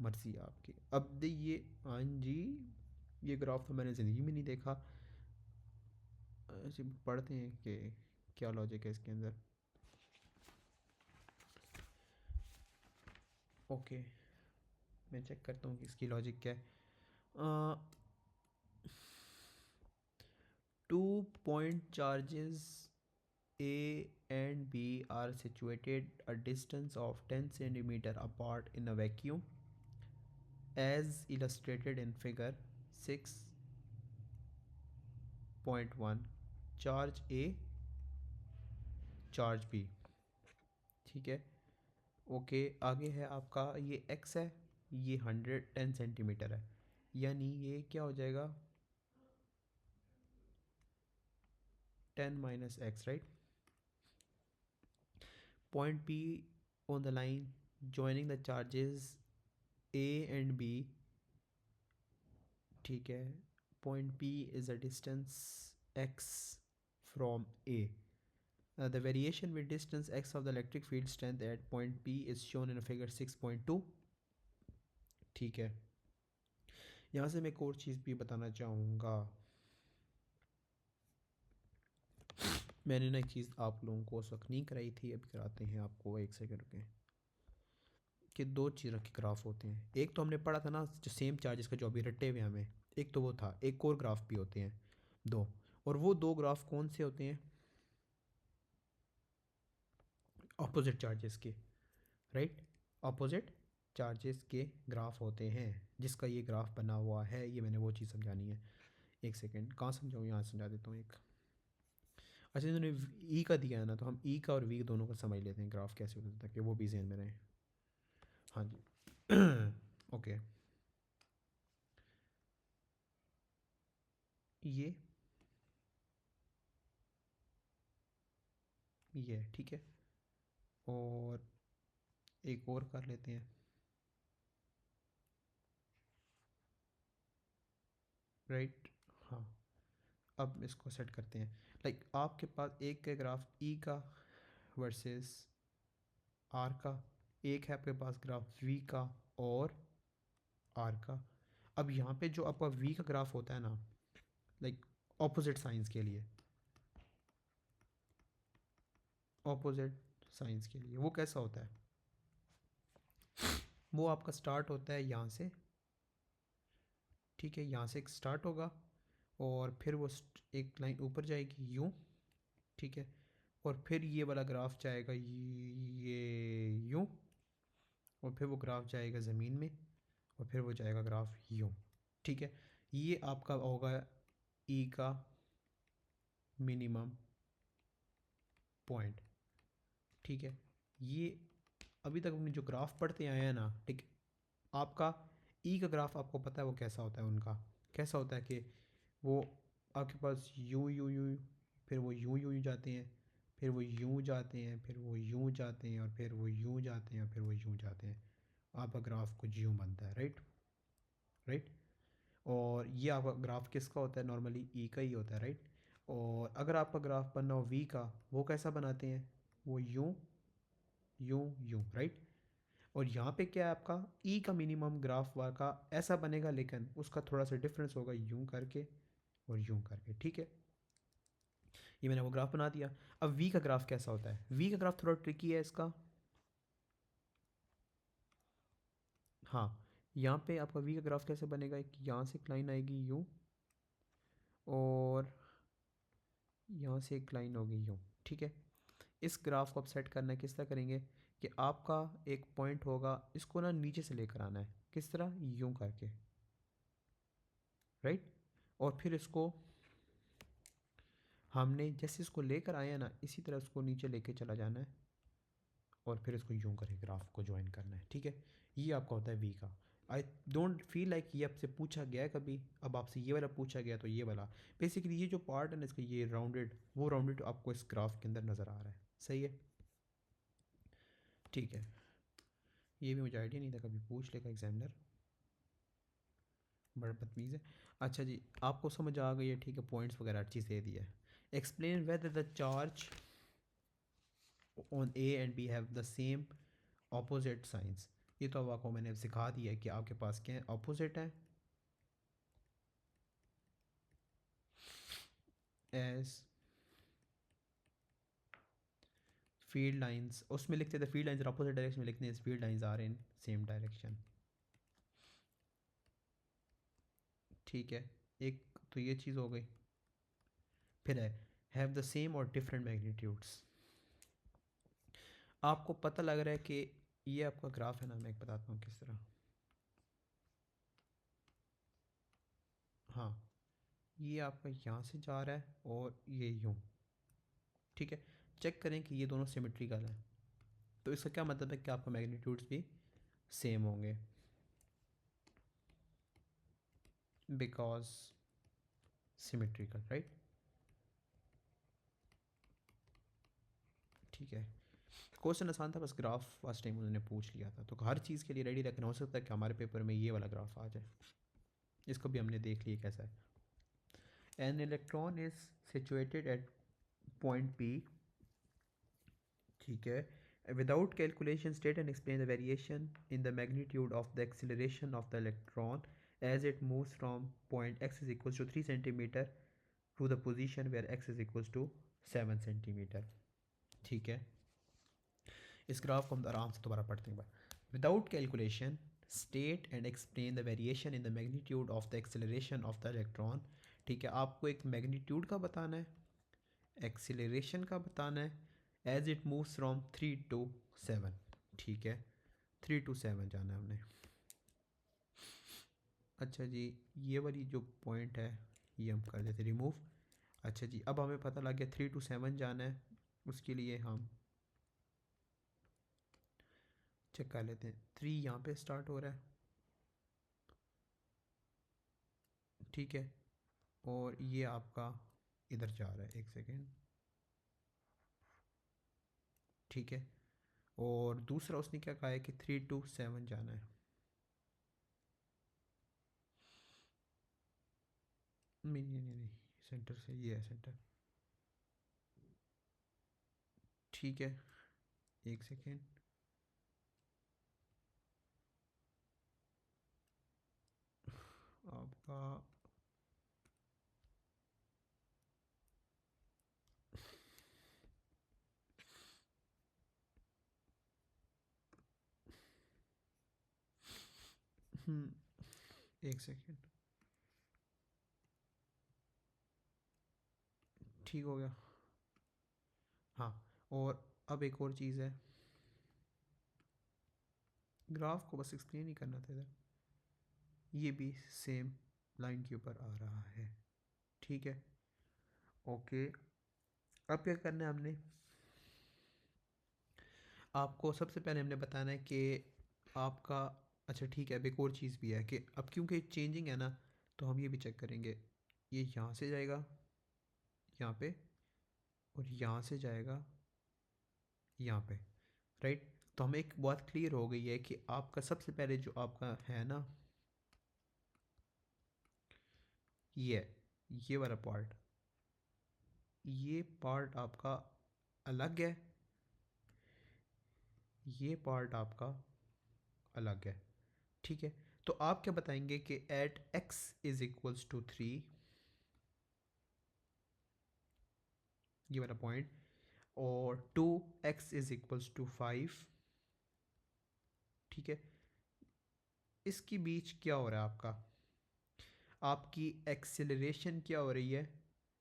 मर्जी है आपकी। अब दे ये, हाँ जी, ये ग्राफ तो मैंने ज़िंदगी में नहीं देखा। ऐसे पढ़ते हैं कि क्या लॉजिक है इसके अंदर। ओके, मैं चेक करता हूँ कि इसकी लॉजिक क्या है। Two point charges A and B are situated a distance of 10 centimeter apart in a vacuum as illustrated in figure 6.1. Charge A, charge B, ठीक है। ओके, आगे है आपका ये x है, ये 110 सेंटीमीटर है, यानी ये क्या हो जाएगा 10 - x, right. Point P on the line joining the charges A and B, ठीक है। Point P is a distance x from A. The variation with distance x of the electric field strength at point P is shown in figure 6.2, ठीक है। यहाँ से मैं एक और चीज़ भी बताना चाहूँगा। मैंने ना एक चीज़ आप लोगों को उस वक्त नहीं कराई थी, अभी कराते हैं आपको, एक सेकंड रुकें। कि दो चीज़ों के ग्राफ होते हैं, एक तो हमने पढ़ा था ना जो सेम चार्जेस का जो अभी रटे हुए हमें, एक तो वो था, एक और ग्राफ भी होते हैं दो। और वो दो ग्राफ कौन से होते हैं, ऑपोजिट चार्जेस के, राइट। ऑपोजिट चार्जेस के ग्राफ होते हैं, जिसका ये ग्राफ बना हुआ है, ये मैंने वो चीज़ समझानी है। एक सेकेंड, कहाँ समझाऊँ, यहाँ समझा देता हूँ एक। अच्छा इन्होंने ई का दिया है ना, तो हम ई का और वी दोनों का समझ लेते हैं ग्राफ कैसे होता है, ताकि वो भी जहन में रहे। हाँ जी ओके, ये ठीक है, और एक और कर लेते हैं, राइट। हाँ, अब इसको सेट करते हैं। लाइक आपके पास एक का ग्राफ ई का वर्सेस आर का, एक है आपके पास ग्राफ वी का और आर का। अब यहाँ पे जो आपका वी का ग्राफ होता है ना, लाइक ऑपोजिट साइंस के लिए, ऑपोजिट साइंस के लिए वो कैसा होता है, वो आपका स्टार्ट होता है यहाँ से, ठीक है, यहाँ से एक स्टार्ट होगा और फिर वो एक लाइन ऊपर जाएगी यूँ, ठीक है, और फिर ये वाला ग्राफ जाएगा ये यूँ, और फिर वो ग्राफ जाएगा ज़मीन में, और फिर वो जाएगा ग्राफ यूँ, ठीक है। ये आपका होगा ई का मिनिमम पॉइंट, ठीक है। ये अभी तक हमने जो ग्राफ पढ़ते आए हैं ना, ठीक है, आपका ई का ग्राफ आपको पता है वो कैसा होता है, उनका कैसा होता है कि वो आपके पास यूँ यूँ यूँ, फिर वो यूँ यूँ जाते हैं, फिर वो यूँ जाते हैं, फिर वो यूँ जाते हैं, और फिर वो यूँ जाते हैं, और फिर वो यूँ जाते हैं। आपका ग्राफ कुछ यूँ बनता है, राइट, राइट। और ये आपका ग्राफ किसका होता है, नॉर्मली ई का ही होता है, राइट। और अगर आपका ग्राफ बनना हो वी का, वो कैसा बनाते हैं, वो यूँ यूँ यूँ, राइट। और यहाँ पे क्या है, आपका ई का मिनिमम ग्राफ का ऐसा बनेगा, लेकिन उसका थोड़ा सा डिफरेंस होगा, यूँ करके और यूँ करके, ठीक है। ये मैंने वो ग्राफ बना दिया। अब वी का ग्राफ कैसा होता है, वी का ग्राफ थोड़ा ट्रिकी है इसका। हाँ, यहाँ पे आपका वी का ग्राफ कैसे बनेगा, एक यहाँ से एक लाइन आएगी यूँ, और यहाँ से एक लाइन होगी यूँ, ठीक है। इस ग्राफ को आप सेट करना है, किस तरह करेंगे कि आपका एक पॉइंट होगा, इसको ना नीचे से लेकर आना है, किस तरह, यूँ करके, राइट। और फिर इसको हमने जैसे इसको लेकर आए हैं ना, इसी तरह उसको नीचे लेके चला जाना है, और फिर इसको यूं करके ग्राफ को ज्वाइन करना है, ठीक है। ये आपका होता है वी का। आई डोंट फील लाइक ये आपसे पूछा गया है कभी, अब आपसे ये वाला पूछा गया तो ये वाला, बेसिकली ये जो पार्ट है ना इसका, ये राउंडेड, वो राउंडेड आपको इस ग्राफ के अंदर नज़र आ रहा है, सही है, ठीक है। ये भी मुझे आइडिया नहीं था, कभी पूछ लेगा एग्जामिनर, बड़ा बदतमीज़ है। अच्छा जी, आपको समझ आ गई है, ठीक है, पॉइंट्स वगैरह अच्छी से दे दिया है। Explain whether the charge on A and B have the same opposite signs. ये तो अब आपको मैंने सिखा दिया है कि आपके पास क्या है, ऑपोजिट है, एज फील्ड लाइंस, उसमें लिखते थे फील्ड लाइंस अपोजिट डायरेक्शन में लिखते हैं, field lines are in same direction, ठीक है। एक तो ये चीज़ हो गई, फिर है हैव द सेम और डिफरेंट मैग्नीट्यूड्स। आपको पता लग रहा है कि ये आपका ग्राफ है ना, मैं एक बताता हूँ किस तरह। हाँ, ये आपका यहाँ से जा रहा है और ये यूँ, ठीक है। चेक करें कि ये दोनों सिमेट्रिकल हैं, तो इसका क्या मतलब है कि आपका मैग्नीट्यूड्स भी सेम होंगे, बिकॉज सिमेट्रिकल, राइट, ठीक है। क्वेश्चन आसान था, बस ग्राफ फर्स्ट टाइम उन्होंने पूछ लिया था, तो हर चीज़ के लिए रेडी रखना, हो सकता है कि हमारे पेपर में ये वाला ग्राफ आ जाए। इसको भी हमने देख लिया कैसा है। An electron is situated at point P, ठीक है, without calculation state and explain the variation in the magnitude of the acceleration of the electron as it moves from point x is equals to 3 centimetre to the position where x is equals to 7 centimetre, ठीक है। इस graph को हम आराम से दोबारा पढ़ते हैं। Without calculation state and explain the variation in the magnitude of the acceleration of the electron, ठीक है। आपको एक मैग्नीट्यूड का बताना है, एक्सेलरेशन का बताना है, as it moves from 3 to 7, ठीक है, 3 to 7 जाना है हमने। अच्छा जी, ये वाली जो पॉइंट है ये हम कर देते रिमूव। अच्छा जी, अब हमें पता लग गया 3 to 7 जाना है। उसके लिए हम चेक कर लेते हैं। 3 यहाँ पे स्टार्ट हो रहा है, ठीक है, और ये आपका इधर जा रहा है, एक सेकेंड, ठीक है। और दूसरा उसने क्या कहा है कि 3 to 7 जाना है। नहीं नहीं नहीं नहीं, सेंटर से ये है सेंटर, ठीक है, एक सेकेंड। आपका एक सेकेंड, ठीक हो गया। हाँ, और अब एक और चीज़ है, ग्राफ को बस एक्सप्लेन ही करना था इधर। ये भी सेम लाइन के ऊपर आ रहा है, ठीक है, ओके। अब क्या करना है हमने, आपको सबसे पहले हमने बताना है कि आपका, अच्छा ठीक है, अब एक और चीज़ भी है कि अब क्योंकि चेंजिंग है ना, तो हम ये भी चेक करेंगे। ये यहाँ से जाएगा यहाँ पे, और यहाँ से जाएगा यहाँ पे, राइट। तो हमें एक बात क्लियर हो गई है कि आपका सबसे पहले जो आपका है ना, ये ये वाला पार्ट, ये पार्ट आपका अलग है, ये पार्ट आपका अलग है, ठीक है। तो आप क्या बताएंगे कि at x is equals to 3, ये वाला पॉइंट, और 2x इज इक्वल्स टू 5, ठीक है, इसके बीच क्या हो रहा है आपका, आपकी एक्सेलरेशन क्या हो रही है,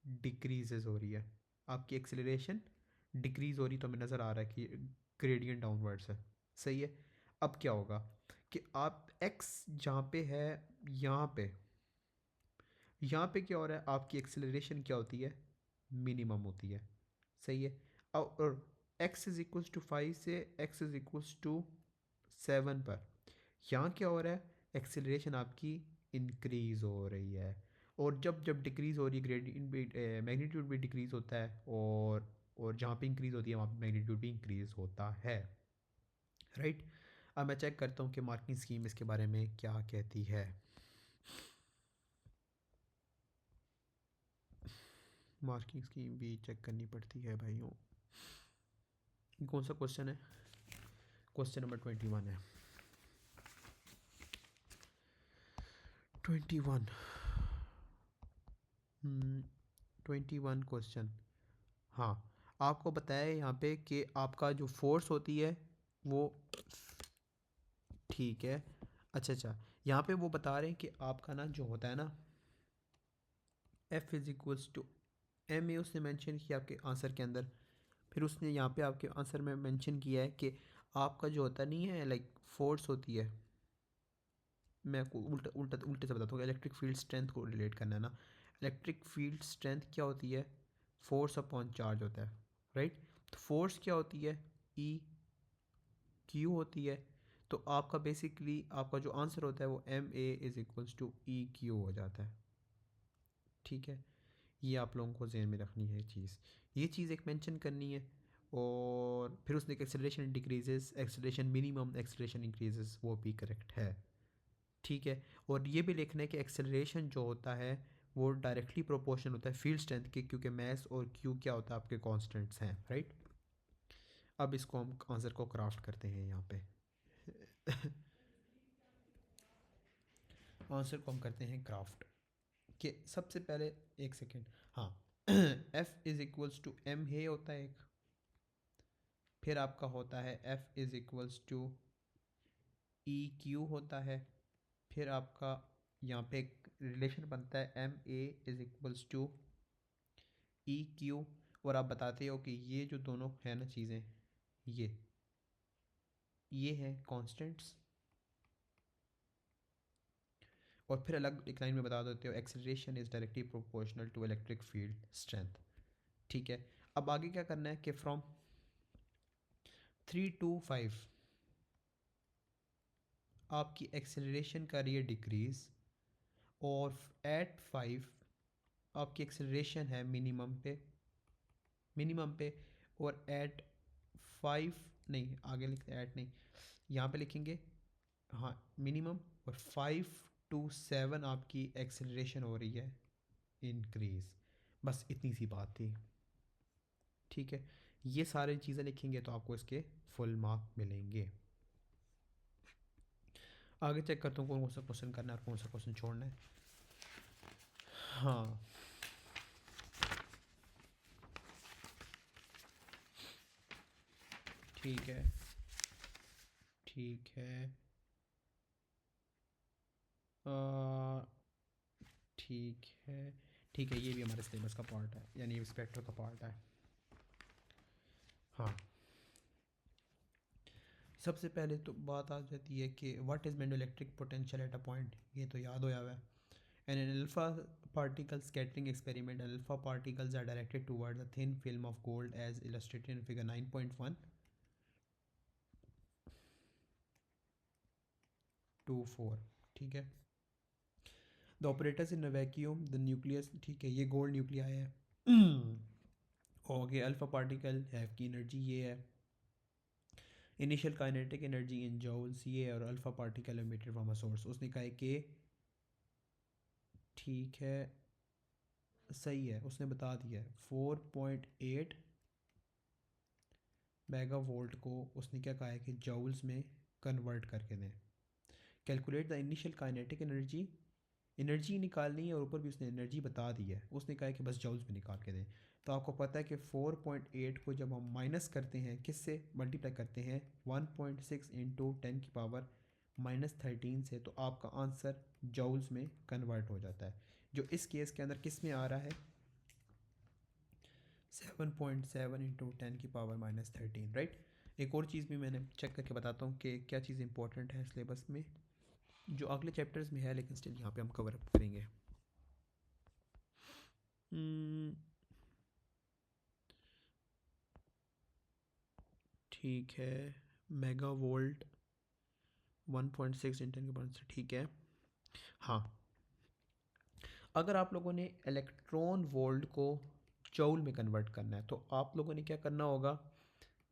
डिक्रीजेज हो रही है। आपकी एक्सेलरेशन डिक्रीज हो रही, तो हमें नज़र आ रहा है कि ग्रेडियंट डाउनवर्ड्स है, सही है। अब क्या होगा कि आप x जहाँ पे है, यहाँ पे, यहाँ पे क्या हो रहा है, आपकी एक्सेलरेशन क्या होती है, मिनिमम होती है, सही है। और x इज इक्वल्स टू 5 से x इज इक्वल्स टू 7 पर यहाँ क्या हो रहा है, एक्सेलरेशन आपकी इंक्रीज हो रही है। और जब जब डिक्रीज हो रही है, ग्रेडियंट भी, मैग्नीट्यूड भी डिक्रीज होता है, और जहाँ पे इंक्रीज होती है वहाँ पे मैग्नीट्यूड भी इंक्रीज होता है, राइट। अब मैं चेक करता हूँ कि मार्किंग स्कीम इसके बारे में क्या कहती है। मार्किंग स्कीम भी चेक करनी पड़ती है भाइयों। कौन सा क्वेश्चन है, क्वेश्चन नंबर 21 है, 21, 21 क्वेश्चन। हाँ, आपको बताया है यहाँ पे कि आपका जो फोर्स होती है वो, ठीक है, अच्छा अच्छा, यहाँ पे वो बता रहे हैं कि आपका ना जो होता है ना, F is equals to M a, उसने मेंशन किया आपके आंसर के अंदर। फिर उसने यहाँ पे आपके आंसर में मेंशन किया है कि आपका जो होता नहीं है, लाइक फोर्स होती है, मैं आपको उल्टा उल्टा उल्टे से बताता हूँ, इलेक्ट्रिक फील्ड स्ट्रेंथ को रिलेट करना है ना। इलेक्ट्रिक फील्ड स्ट्रेंथ क्या होती है, फोर्स अपॉन चार्ज होता है, राइट। तो फोर्स क्या होती है, ई क्यू होती है। तो आपका बेसिकली आपका जो आंसर होता है वो m a is equals to E q हो जाता है, ठीक है। ये आप लोगों को जहन में रखनी है चीज़, ये चीज़ एक मेंशन करनी है। और फिर उसने acceleration decreases, acceleration minimum, acceleration increases, वो भी करेक्ट है, ठीक है। और ये भी लिखना है कि एक्सेलरेशन जो होता है वो डायरेक्टली प्रोपोर्शनल होता है फील्ड स्ट्रेंथ के, क्योंकि मैस और क्यू क्या होता है, आपके कॉन्स्टेंट्स हैं, राइट। अब इसको हम आंसर को क्राफ्ट करते हैं यहाँ पे। आंसर को हम करते हैं क्राफ्ट, कि सबसे पहले, एक सेकेंड, हाँ, F is equals to M A होता है एक, फिर आपका होता है F is equals to E Q होता है, फिर आपका यहाँ पे एक रिलेशन बनता है m a is equals to E q. और आप बताते हो कि ये जो दोनों है ना चीज़ें, ये हैं कॉन्स्टेंट्स, और फिर अलग एक लाइन में बता देते हो acceleration is directly proportional to electric field strength. ठीक है, अब आगे क्या करना है कि फ्रॉम 3 to 5 आपकी एक्सेलरेशन कर रही है डिक्रीज़, और एट 5 आपकी एक्सेलरेशन है मिनिमम पे, और एट 5 नहीं, आगे लिखते हैं एट नहीं, यहाँ पे लिखेंगे हाँ मिनिमम, और 5 to 7 आपकी एक्सेलरेशन हो रही है इंक्रीज़। बस इतनी सी बात थी। ठीक है, ये सारी चीज़ें लिखेंगे तो आपको इसके फुल मार्क मिलेंगे। आगे चेक करता हूँ कौन कौन सा क्वेश्चन करना है और कौन सा क्वेश्चन छोड़ना है। हाँ, ठीक है, ठीक है, आ, ठीक है, ठीक है, ये भी हमारे सिलेबस का पार्ट है, यानी स्पेक्ट्रल का पार्ट है। हाँ, सबसे पहले तो बात आ जाती है कि what is electric potential at a point, ये तो याद होया हुआ है। And an alpha particle scattering experiment, alpha particles are directed toward a thin film of gold as illustrated in figure 9.124। ठीक है, the operators in vacuum the nucleus, ठीक है, ये गोल्ड न्यूक्लियाई है। ओके, अल्फा पार्टिकल हैव की energy ये है, initial kinetic energy in joules ये है, और alpha particle emitted from a source. उसने कहा है कि ठीक है, सही है, उसने बता दिया है 4.8 मेगा वोल्ट को उसने क्या कहा है कि जूल्स में कन्वर्ट करके दें। Calculate the initial kinetic energy, energy निकालनी है, और ऊपर भी उसने एनर्जी बता दी है, उसने कहा है कि बस जूल्स में निकाल के दें। तो आपको पता है कि 4.8 को जब हम माइनस करते हैं, किससे मल्टीप्लाई करते हैं, 1.6 इंटू 10⁻−13 से, तो आपका आंसर जूल्स में कन्वर्ट हो जाता है, जो इस केस के अंदर किस में आ रहा है, 7.7 इंटू 10⁻−13, राइट। एक और चीज़ भी मैंने चेक करके बताता हूँ कि क्या चीज़ इंपॉर्टेंट है सिलेबस में, जो अगले चैप्टर्स में है, लेकिन स्टिल यहाँ पे हम कवर अप करेंगे। ठीक है, मेगा वोल्ट 1.6 इंटन के पास से, ठीक है। हाँ, अगर आप लोगों ने इलेक्ट्रॉन वोल्ट को जूल में कन्वर्ट करना है, तो आप लोगों ने क्या करना होगा,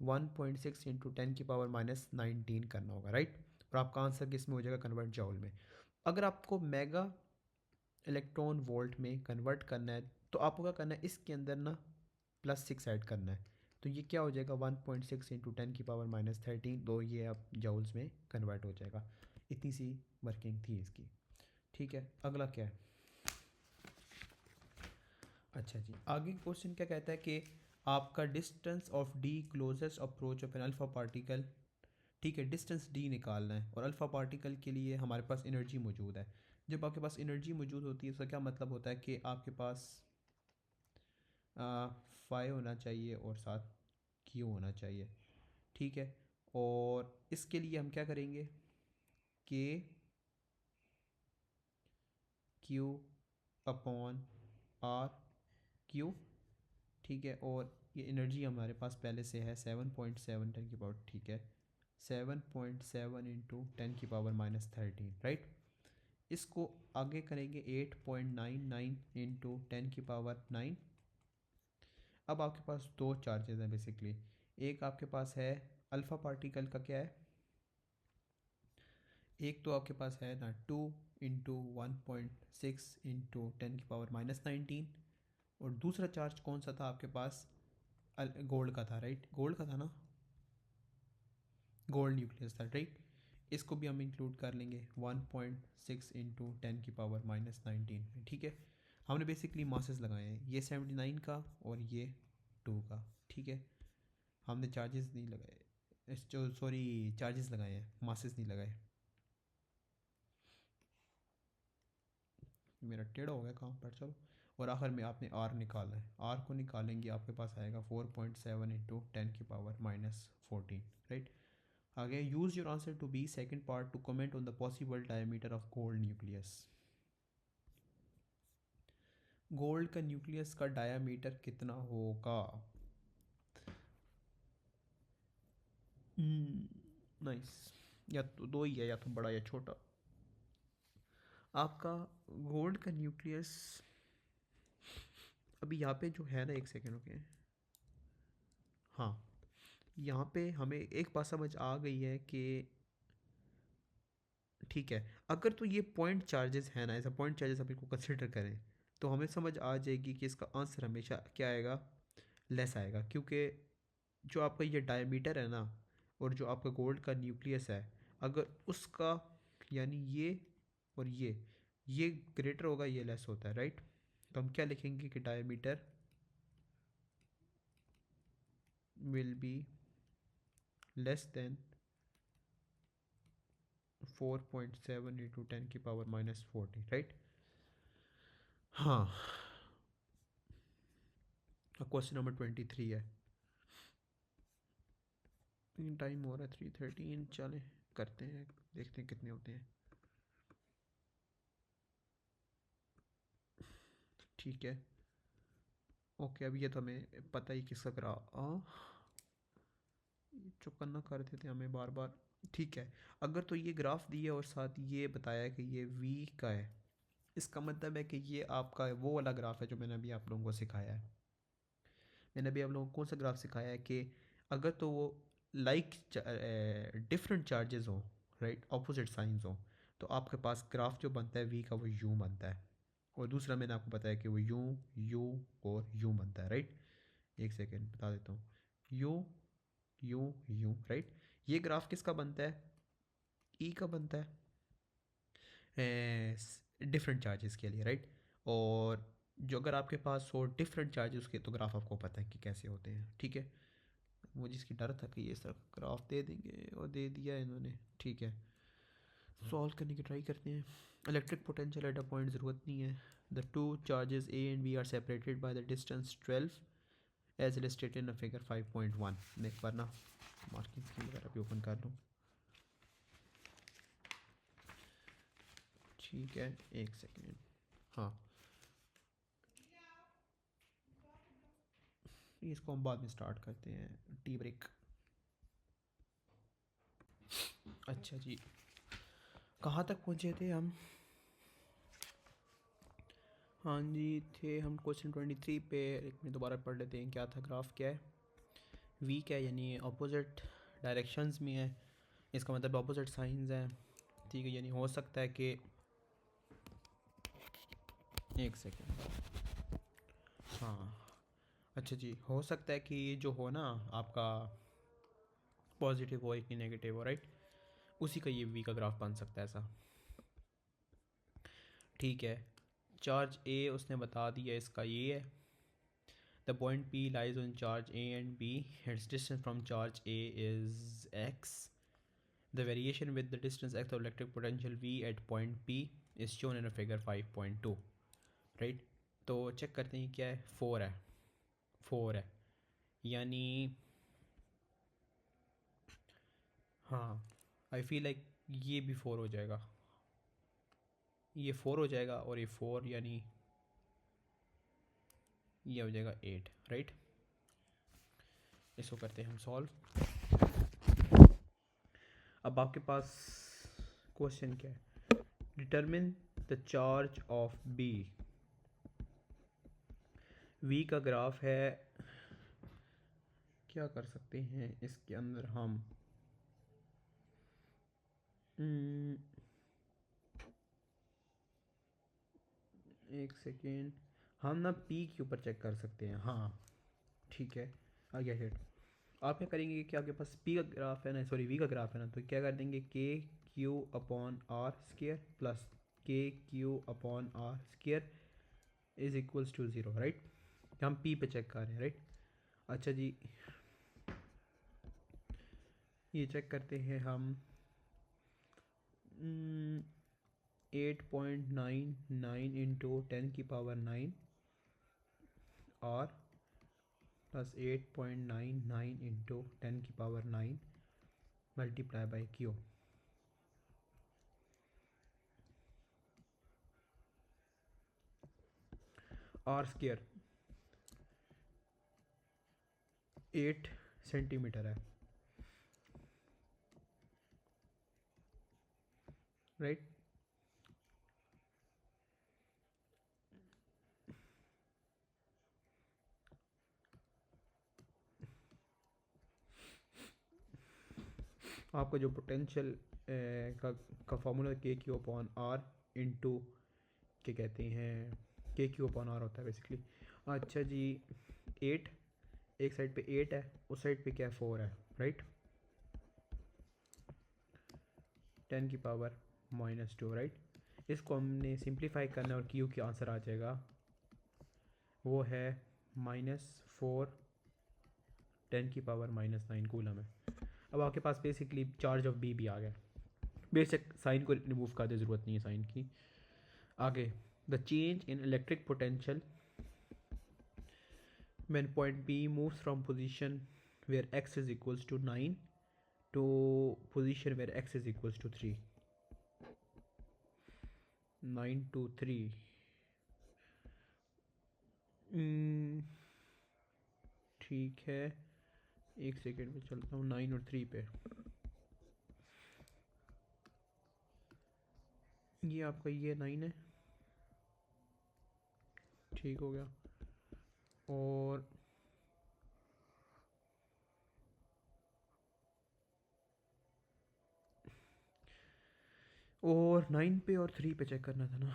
1.6 इंटू 10⁻−19 करना होगा, राइट। और आपका आंसर किस में हो जाएगा, कन्वर्ट जूल में। अगर आपको मेगा इलेक्ट्रॉन वोल्ट में कन्वर्ट करना है, तो आपको क्या करना है, इसके अंदर ना +6 ऐड करना है, तो ये क्या हो जाएगा, 1.6 इंटू 10⁻−13, तो ये अब जूल्स में कन्वर्ट हो जाएगा। इतनी सी वर्किंग थी इसकी। ठीक है, अगला क्या है, अच्छा जी, आगे क्वेश्चन क्या कहता है कि आपका distance of the closest approach of an alpha particle, ठीक है, डिस्टेंस डी निकालना है, और अल्फा पार्टिकल के लिए हमारे पास एनर्जी मौजूद है। जब आपके पास एनर्जी मौजूद होती है, उसका क्या मतलब होता है कि आपके पास 5 होना चाहिए और साथ क्यू होना चाहिए। ठीक है, और इसके लिए हम क्या करेंगे कि क्यू अपॉन आर क्यू, ठीक है, और ये एनर्जी हमारे पास पहले से है 7.7 10 की पावर, ठीक है, 7.7 इंटू 10⁻−13, राइट। इसको आगे करेंगे 8.99 इंटू 10⁻9। अब आपके पास दो चार्जेस हैं बेसिकली, एक आपके पास है अल्फ़ा पार्टिकल का क्या है, एक तो आपके पास है ना 2 इंटू 1.6 इंटू 10⁻−19, और दूसरा चार्ज कौन सा था आपके पास, गोल्ड का था, राइट, गोल्ड का था ना, गोल्ड न्यूक्लियस था, राइट। इसको भी हम इंक्लूड कर लेंगे 1.6 इंटू 10⁻−19 में। ठीक है, हमने बेसिकली मासेस लगाए हैं, ये 79 का और ये 2 का, ठीक है। हमने चार्जेस नहीं लगाए, सॉरी चार्जेस लगाए हैं, मासेस नहीं लगाए। मेरा टेढ़ा हो गया काम पर, चलो। और आखिर में आपने आर निकाला है, आर को निकालेंगे आपके पास आएगा 4.7 इंटू 10⁻−14, राइट। आगे use your answer to b second part to comment on the possible diameter of gold nucleus. Gold का न्यूक्लियस का डायामीटर कितना होगा? नाइस। या तो दो ही है, या तो बड़ा या छोटा। आपका गोल्ड का न्यूक्लियस अभी यहाँ पे जो है ना, एक सेकेंड ओके। हाँ, यहाँ पे हमें एक बात समझ आ गई है कि ठीक है, अगर तो ये पॉइंट चार्जेस है ना, ऐसा पॉइंट चार्जेस हम इनको कंसिडर करें, तो हमें समझ आ जाएगी कि इसका आंसर हमेशा क्या आएगा, लेस आएगा। क्योंकि जो आपका ये डायमीटर है ना, और जो आपका गोल्ड का न्यूक्लियस है, अगर उसका यानी और ये ग्रेटर होगा, ये लेस होता है, राइट। तो हम क्या लिखेंगे कि diameter will be less than 4.7 into 10⁻⁻⁴, right. हाँ, क्वेश्चन नंबर 23 है। टाइम हो रहा है 3:13, चलें करते हैं, देखते हैं कितने होते हैं। ठीक है, ओके। अब ये तो हमें पता ही किसका करा, जो करना कर देते हैं हमें बार बार। ठीक है, अगर तो ये ग्राफ दिया और साथ ये बताया कि ये वी का है, इसका मतलब है कि ये आपका वो वाला ग्राफ है जो मैंने अभी आप लोगों को सिखाया है। मैंने अभी आप लोगों को कौन सा ग्राफ सिखाया है कि अगर तो वो लाइक डिफरेंट चार्जेस हों, राइट, ऑपोजिट साइंस हों, तो आपके पास ग्राफ जो बनता है वी का वो यूँ बनता है। और दूसरा मैंने आपको बताया कि वो यूँ यू और यूँ बनता है, राइट। एक सेकेंड बता देता हूँ, यूँ यूँ यूँ, राइट। ये ग्राफ किसका बनता है? ई का बनता है डिफरेंट चार्जेस के लिए, राइट। और जो अगर आपके पास हो डिफरेंट चार्जेस के, तो ग्राफ आपको पता है कि कैसे होते हैं, ठीक है। मुझे इसकी डर था कि ये सब ग्राफ दे देंगे, और दे दिया इन्होंने। ठीक है, सॉल्व करने की ट्राई करते हैं। Electric potential at a point ज़रूरत नहीं है। The two charges A and B are separated by the distance 12 as illustrated in figure 5.1। मैं एक बार ना मार्किंग स्कीम वगैरह भी ओपन कर लूँ। ठीक है, एक सेकेंड। हाँ, इसको हम बाद में स्टार्ट करते हैं, टी ब्रेक। अच्छा जी, कहाँ तक पहुँचे थे हम? हाँ जी, थे हम क्वेश्चन 23 पे। एक मिनट दोबारा पढ़ लेते हैं, क्या था ग्राफ, क्या है वी, क्या है यानी अपोजिट डायरेक्शंस में है, इसका मतलब अपोजिट साइंस हैं, ठीक है। यानी हो सकता है कि एक सेकेंड, हाँ, अच्छा जी, हो सकता है कि ये जो हो ना आपका पॉजिटिव हो कि नेगेटिव हो, राइट, उसी का ये वी का ग्राफ बन सकता है ऐसा। ठीक है, चार्ज ए उसने बता दिया, इसका ये है। The point P lies on charge A and B, its distance from charge A is x. The variation with the distance x of electric potential V at point P is shown in a figure 5.2, right। तो check करते हैं क्या है, 4 है, 4 है यानी, हाँ, I feel like ये भी 4 हो जाएगा, ये 4 हो जाएगा, और ये 4 यानी ये हो जाएगा 8, राइट। इसको करते हैं हम सॉल्व। अब आपके पास क्वेश्चन क्या है, determine the charge of B. V का ग्राफ है, क्या कर सकते हैं इसके अंदर हम, एक सेकेंड, हम ना पी के ऊपर चेक कर सकते हैं, हाँ ठीक है, आ गया हिट। आप क्या करेंगे कि आपके पास पी का ग्राफ है ना, सॉरी वी का ग्राफ है ना, तो क्या कर देंगे, K Q upon are square plus K Q upon are square is equals to 0, right. हम पी पे चेक कर रहे हैं, राइट। अच्छा जी, ये चेक करते हैं हम, 8.99 इंटू 10⁻⁹ और plus 8.99 into 10⁻⁹ multiply by q. R square 8 centimetre है, राइट। आपका जो पोटेंशियल का फॉर्मूला के क्यू अपॉन आर इंटू क्या कहते हैं, के क्यू अपॉन आर होता है बेसिकली। अच्छा जी, 8, एक साइड पे 8 है, उस साइड पे क्या है 4 है, राइट। 10 की पावर -2, राइट। इसको हमने सिंप्लीफाई करना है और क्यू का आंसर आ जाएगा, वो है -4 10 की पावर -9 कूलम है। अब आपके पास बेसिकली चार्ज ऑफ बी भी आ गया। बेशक साइन को रिमूव कर दे, ज़रूरत नहीं है साइन की। आगे, the change in electric potential when point B moves from position where x is equals to 9 to position where x is equals to 3, 9 to 3। ठीक है, एक सेकेंड में चलता हूँ 9 और 3 पे। ये आपका ये 9 है, ठीक हो गया। और 9 पे और 3 पे चेक करना था ना।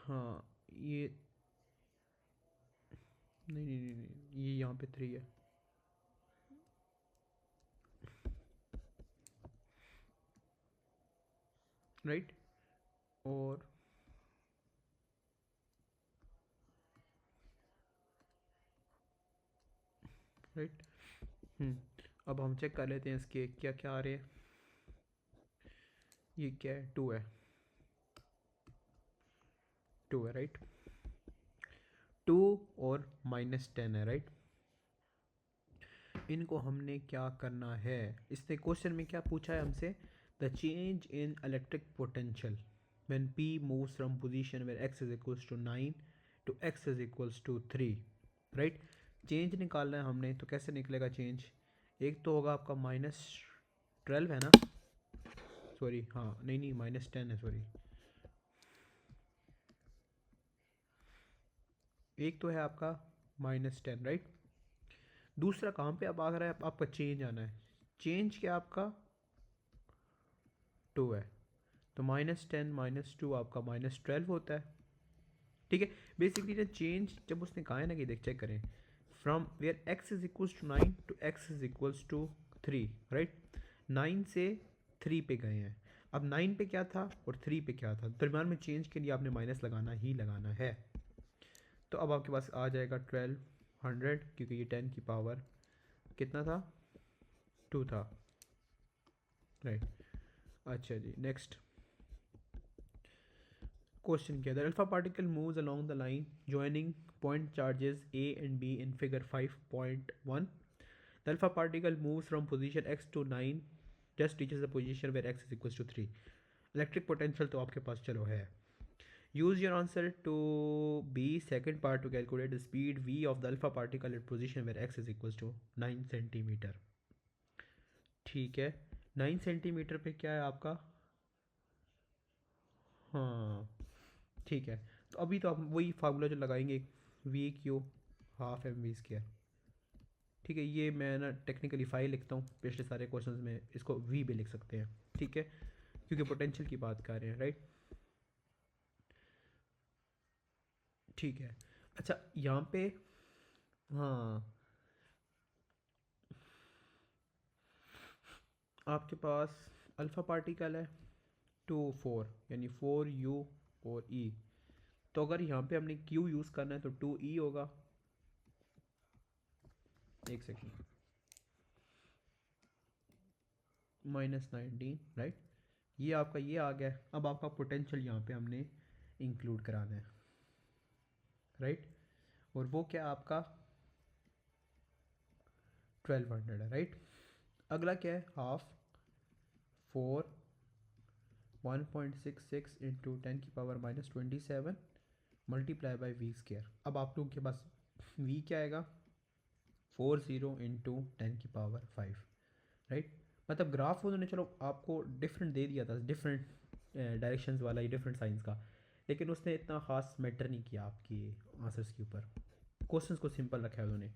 हाँ, ये नहीं नहीं नहीं, नहीं ये यहाँ पे 3 है, राइट। और राइट, अब हम चेक कर लेते हैं इसके क्या क्या आ रहे हैं। ये क्या है, 2 है, 2 है, राइट। 2 और -10 है, राइट। इनको हमने क्या करना है, इसने क्वेश्चन में क्या पूछा है हमसे, the change in electric potential when P moves from position where x is equals to 9 to x is equals to 3, right. Change निकालना है हमने, तो कैसे निकलेगा चेंज, एक तो होगा आपका -12 है ना, सॉरी हाँ नहीं नहीं -10 है, सॉरी। एक तो है आपका -10, राइट। दूसरा कहाँ पे अब आ रहा है, आपका चेंज आना है, चेंज क्या आपका 2 है, तो -10 -2 आपका -12 होता है, ठीक है। बेसिकली ना चेंज जब उसने कहा है ना कि देख चेक करें, from where x is equals to 9 to x is equals to 3, right. 9 से 3 पे गए हैं, अब 9 पे क्या था और 3 पे क्या था, दरम्यान में चेंज के लिए आपने माइनस लगाना ही लगाना है। तो अब आपके पास आ जाएगा 1200, क्योंकि ये 10 की पावर कितना था, 2 था, राइट। अच्छा जी, नेक्स्ट क्वेश्चन क्या है, the alpha particle moves along the line joining point charges A and B in figure 5.1. The alpha particle moves from position x to 9, just reaches the position where x is equals to 3. Electric potential तो आपके पास चलो है। Use your answer to b second part to calculate the speed v of the alpha particle at position where x is equals to 9 centimetre. ठीक है, 9 centimetre पे क्या है आपका, हाँ ठीक है। तो अभी तो आप वही फार्मूला जो लगाएंगे, V q half m v square, ठीक है। ये मैं ना टेक्निकली फाइव लिखता हूँ, पिछले सारे क्वेश्चंस में इसको वी भी लिख सकते हैं, ठीक है, क्योंकि पोटेंशियल की बात कर रहे हैं, राइट। ठीक है, अच्छा यहाँ पे, हाँ आपके पास अल्फ़ा पार्टिकल है 2 4, यानी 4u और e, तो अगर यहाँ पे हमने q यूज़ करना है तो 2e होगा। एक सेकेंड, -19, राइट। ये आपका ये आ गया, अब आपका पोटेंशियल यहाँ पे हमने इंक्लूड कराना है, राइट। और वो क्या आपका 1200 है, राइट। अगला क्या है, हाफ 4 1.66 इंटू 10 की power -27 multiply by v square. अब आप लोगों के पास वी क्या आएगा, 40 इंटू 10⁵, राइट। मतलब ग्राफ उन्होंने चलो आपको डिफरेंट दे दिया था, डिफरेंट डायरेक्शंस वाला, या डिफरेंट साइंस का, लेकिन उसने इतना ख़ास मैटर नहीं किया आपके आंसर्स के ऊपर। क्वेश्चंस को सिंपल रखा है उन्होंने,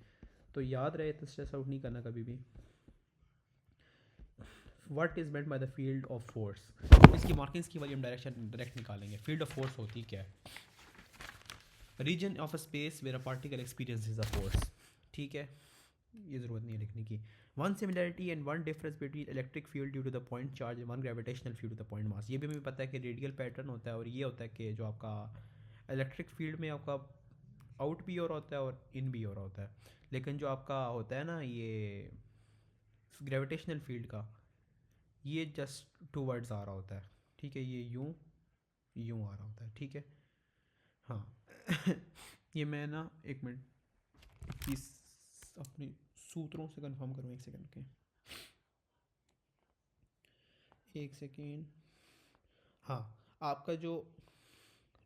तो याद रहे, तो स्ट्रेस आउट नहीं करना कभी भी। What is meant by the field of force, इसकी मार्किंग्स की वाली हम डायरेक्ट निकालेंगे। फील्ड ऑफ फोर्स होती क्या है, region of a space where a particle experience is a force, ठीक है, ये ज़रूरत नहीं है लिखने की। One similarity and one difference between electric field due to the point charge and one gravitational field to the point mass, ये भी हमें पता है कि रेडियल पैटर्न होता है, और ये होता है कि जो आपका इलेक्ट्रिक फील्ड में आपका आउट भी हो रहा होता है और इन भी हो रहा होता है, लेकिन जो आपका होता है ना ये ग्रेविटेशनल फील्ड का, ये जस्ट टू वर्ड्स आ रहा होता है, ठीक है, ये यूं यूं आ रहा होता है, ठीक है। हाँ ये मैं ना एक मिनट प्लीज़ अपने सूत्रों से कंफर्म करूँ, एक सेकेंड। हाँ, आपका जो,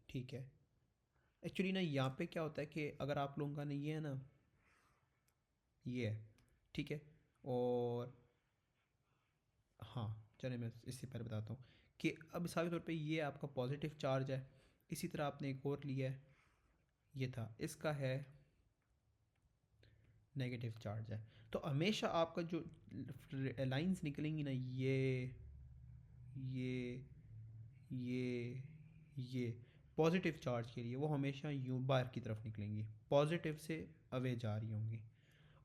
ठीक है, एक्चुअली ना यहाँ पे क्या होता है कि अगर आप लोगों का ना ये है ना, ये है, ठीक है, और हाँ चलिए मैं इससे पहले बताता हूँ कि अब मिसाल के तौर पे ये आपका पॉजिटिव चार्ज है, इसी तरह आपने एक और लिया है, ये था, इसका है नेगेटिव चार्ज है, तो हमेशा आपका जो लाइंस निकलेंगी ना, ये ये ये पॉजिटिव चार्ज के लिए वो हमेशा यूं बाहर की तरफ निकलेंगी, पॉजिटिव से अवे जा रही होंगी,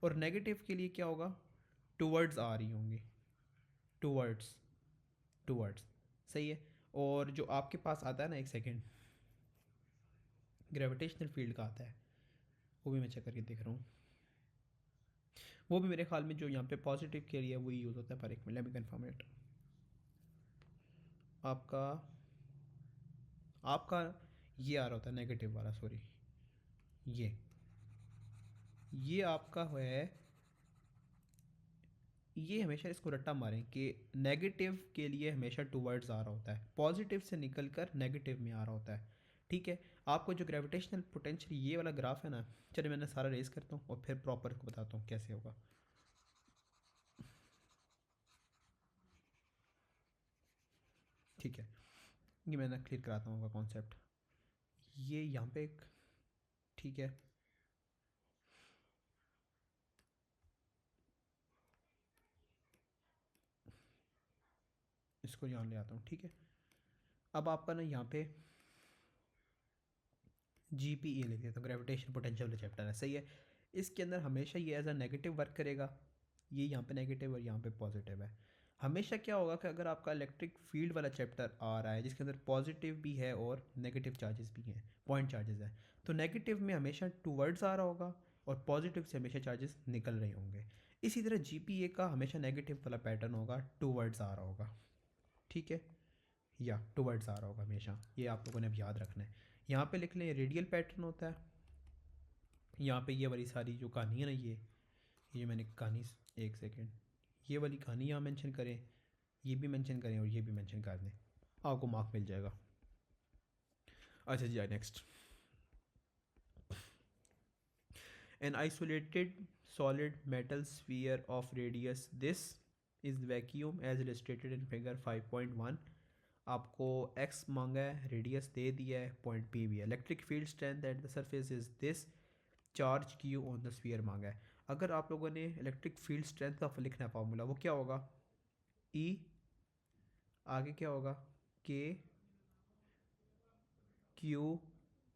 और नेगेटिव के लिए क्या होगा, टूवर्ड्स आ रही होंगी, टूवर्ड्स टूवर्ड्स, सही है। और जो आपके पास आता है ना, एक सेकेंड, ग्रेविटेशनल फील्ड का आता है, वो भी मैं चेक करके देख रहा हूँ, वो भी मेरे ख्याल में जो यहाँ पे पॉजिटिव के लिए वही यूज़ होता है, पर एक मिनट भी कन्फर्म इट। आपका आपका ये आ रहा होता है नेगेटिव वाला, सॉरी, ये ये आपका है, ये हमेशा इसको रट्टा मारें कि नेगेटिव के लिए हमेशा टूवर्ड्स आ रहा होता है, पॉजिटिव से निकल कर नेगेटिव में आ रहा होता है, ठीक है। आपको जो ग्रेविटेशनल पोटेंशियल ये वाला ग्राफ है ना, चलिए मैंने सारा रेस करता हूँ और फिर प्रॉपर को बताता हूँ कैसे होगा। ठीक है, ये मैंने क्लियर कराता हूँ कॉन्सेप्ट, ये यहाँ पे एक, ठीक है, इसको यहाँ ले आता हूँ, ठीक है। अब आपका ना यहाँ पे जी पी ए लिख देता हूँ, ग्रेविटेशन पोटेंशियल चैप्टर है, सही है। इसके अंदर हमेशा ये एज अ नेगेटिव वर्क करेगा, ये यहाँ पे नेगेटिव और यहाँ पे पॉजिटिव है। हमेशा क्या होगा कि अगर आपका इलेक्ट्रिक फील्ड वाला चैप्टर आ रहा है जिसके अंदर पॉजिटिव भी है और नेगेटिव चार्जेस भी हैं, पॉइंट चार्जेस हैं, तो नेगेटिव में हमेशा टूवर्ड्स आ रहा होगा और पॉजिटिव से हमेशा चार्जेस निकल रहे होंगे। इसी तरह जी पी ए का हमेशा नेगेटिव वाला पैटर्न होगा, टूवर्ड्स आ रहा होगा, ठीक है, या टूवर्ड्स आ रहा होगा हमेशा, ये आप लोगों ने अब याद रखना है। यहाँ पे लिख लें रेडियल पैटर्न होता है, यहाँ पे ये वाली सारी जो कहानी है ना, ये मैंने कहानी, एक सेकेंड, ये वाली कहानी यहाँ मेंशन करें, ये भी मेंशन करें और ये भी मेंशन कर दें, आपको मार्क मिल जाएगा। अच्छा जी, next, an isolated solid metal sphere of radius this is vacuum as illustrated in figure 5.1। आपको एक्स मांगा है, रेडियस दे दिया है, पॉइंट पी भी है, electric field strength at the surface is this, charge Q on the sphere मांगा है। अगर आप लोगों ने इलेक्ट्रिक फील्ड स्ट्रेंथ का लिखना है फार्मूला, वो क्या होगा, ई, आगे क्या होगा, के क्यू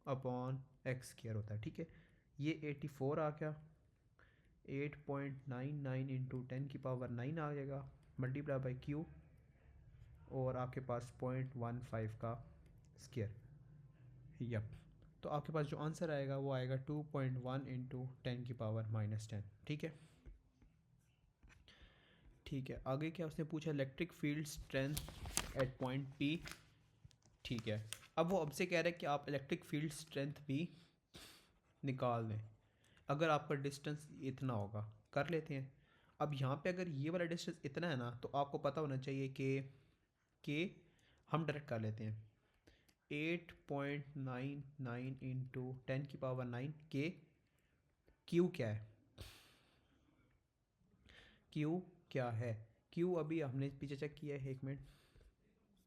अपॉन एक्स स्क्वायर होता है, ठीक है। ये 84 आ गया, 8.99 इंटू 10⁹ आ जाएगा, मल्टीप्लाई बाई क्यू, और आपके पास 0.15 का स्क्वायर, यप। तो आपके पास जो आंसर आएगा वो आएगा 2.1 इंटू 10⁻⁻10, ठीक है। ठीक है, आगे क्या उसने पूछा, electric field strength eight point P, ठीक है। अब वो हमसे कह रहा है कि आप इलेक्ट्रिक फील्ड स्ट्रेंथ भी निकाल दें, अगर आपका डिस्टेंस इतना होगा, कर लेते हैं। अब यहाँ पे अगर ये वाला डिस्टेंस इतना है ना, तो आपको पता होना चाहिए कि हम डायरेक्ट कर लेते हैं, 8.99 इंटू 10⁹ के। क्यू क्या है? क्यू क्या है? क्यू अभी हमने पीछे चेक किया है, 1 मिनट,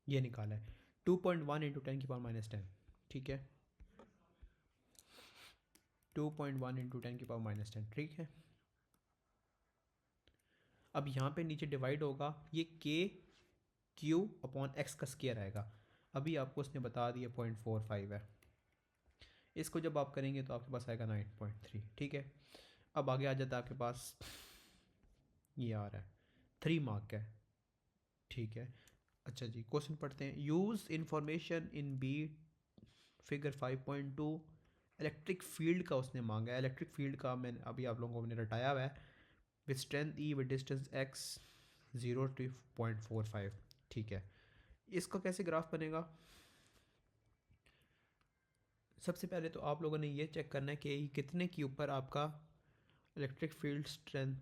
ये निकाला है 2.1 इंटू 10⁻⁻10। ठीक है, 2.1 इंटू 10⁻⁻10। ठीक है, अब यहाँ पे नीचे डिवाइड होगा, ये के क्यू अपॉन एक्स का स्केयर आएगा। अभी आपको उसने बता दिया 0.45 है। इसको जब आप करेंगे तो आपके पास आएगा 9.3। ठीक है, अब आगे आ जाता है आपके पास, ये आ रहा है 3 मार्क का है। ठीक है, अच्छा जी, क्वेश्चन पढ़ते हैं। Use information in b figure 5.2। Electric field का उसने मांगा है। इलेक्ट्रिक फील्ड का मैंने अभी आप लोगों को मैंने रटाया हुआ है, with strength E with distance x 0 to 0.45। ठीक है, इसका कैसे ग्राफ बनेगा? सबसे पहले तो आप लोगों ने ये चेक करना है कि कितने के ऊपर आपका इलेक्ट्रिक फील्ड स्ट्रेंथ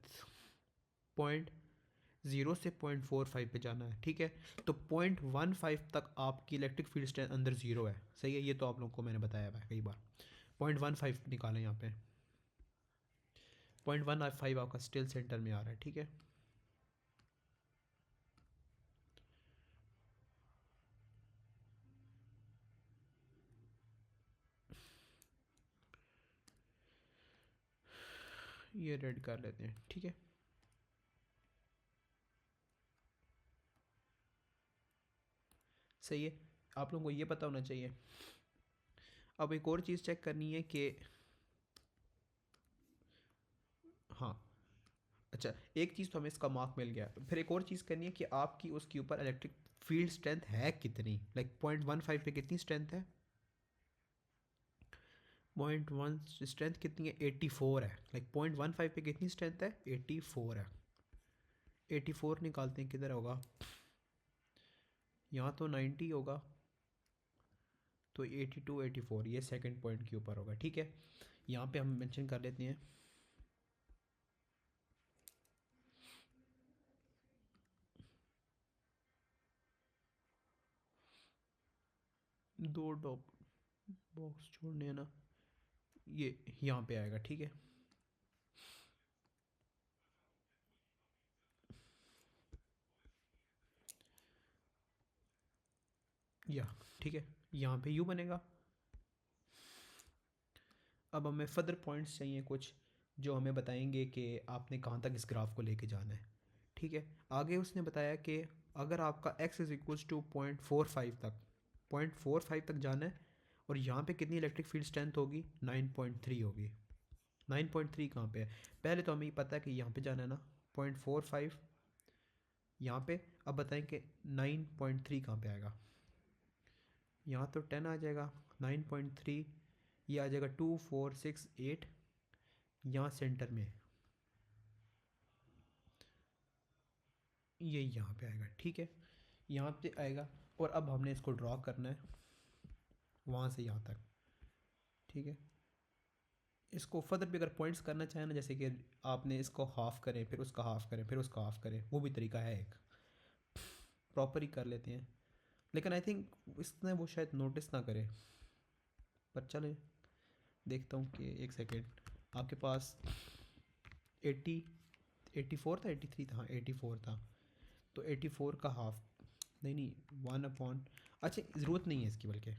0.0 से 0.45 पे जाना है। ठीक है, तो 0.15 तक आपकी इलेक्ट्रिक फील्ड स्ट्रेंथ अंदर 0 है। सही है, ये तो आप लोगों को मैंने बताया हुआ है कई बार। 0.15 निकालें यहाँ पे, 0.15 आपका स्टिल सेंटर में आ रहा है। ठीक है, ये रेड कर लेते हैं। ठीक है, सही है, आप लोगों को ये पता होना चाहिए। अब एक और चीज़ चेक करनी है कि, हाँ, अच्छा, एक चीज़ तो हमें इसका मार्क मिल गया, फिर एक और चीज़ करनी है कि आपकी उसके ऊपर इलेक्ट्रिक फील्ड स्ट्रेंथ है कितनी। लाइक 0.15 पे कितनी स्ट्रेंथ है? 0.1 स्ट्रेंथ कितनी है? 84 है। लाइक 0.15 पे कितनी स्ट्रेंथ है? 84 है। 84 निकालते हैं, किधर होगा? यहाँ तो 90 होगा, तो 82 84 ये सेकंड पॉइंट के ऊपर होगा। ठीक है, यहाँ पे हम मेंशन कर लेते हैं दो डॉप बॉक्स छोड़ने हैं ना, ये यहाँ पे आएगा। ठीक है, या ठीक है, यहाँ पे यू बनेगा। अब हमें फर्दर पॉइंट्स चाहिए कुछ जो हमें बताएंगे कि आपने कहाँ तक इस ग्राफ को लेके जाना है। ठीक है, आगे उसने बताया कि अगर आपका x इज इक्वल्स टू 0.45 तक, 0.45 तक जाना है, और यहाँ पे कितनी इलेक्ट्रिक फील्ड स्ट्रेंथ होगी? 9.3 होगी। 9.3 कहाँ पे है? पहले तो हमें पता है कि यहाँ पे जाना है ना, 0.45 यहाँ पे। अब बताएं कि 9.3 कहाँ पे आएगा? यहाँ तो 10 आ जाएगा, 9.3 ये आ जाएगा 2468 यहाँ सेंटर में, ये यहाँ पे आएगा। ठीक है, यहाँ पे आएगा, और अब हमने इसको ड्रॉ करना है वहाँ से यहाँ तक। ठीक है, इसको फर्दर भी अगर पॉइंट्स करना चाहें ना, जैसे कि आपने इसको हाफ़ करें, फिर उसका हाफ़ करें, फिर उसका हाफ़ करें, वो भी तरीका है एक, प्रॉपर ही कर लेते हैं। लेकिन आई थिंक इसने वो शायद नोटिस ना करे, पर चले देखता हूँ कि एक सेकेंड। आपके पास 80 84 था, 83 था, हाँ 84 था, तो 84 का हाफ, नहीं नहीं, 1/, अच्छा ज़रूरत नहीं है इसकी, बल्कि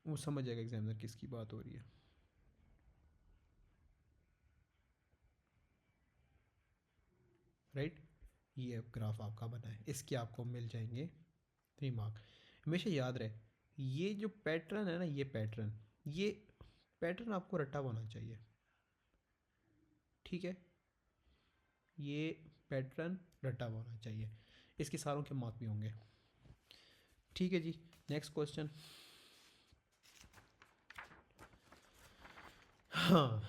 वो समझ जाएगा एग्जामिनर किसकी बात हो रही है। राइट, ये ग्राफ आपका बना है, इसके आपको मिल जाएंगे 3 मार्क। हमेशा याद रहे, ये जो पैटर्न है ना, ये पैटर्न आपको रटा हुआ होना चाहिए। ठीक है, ये पैटर्न रटा हुआ होना चाहिए, इसके सारों के मार्क भी होंगे। ठीक है जी, नेक्स्ट क्वेश्चन। हाँ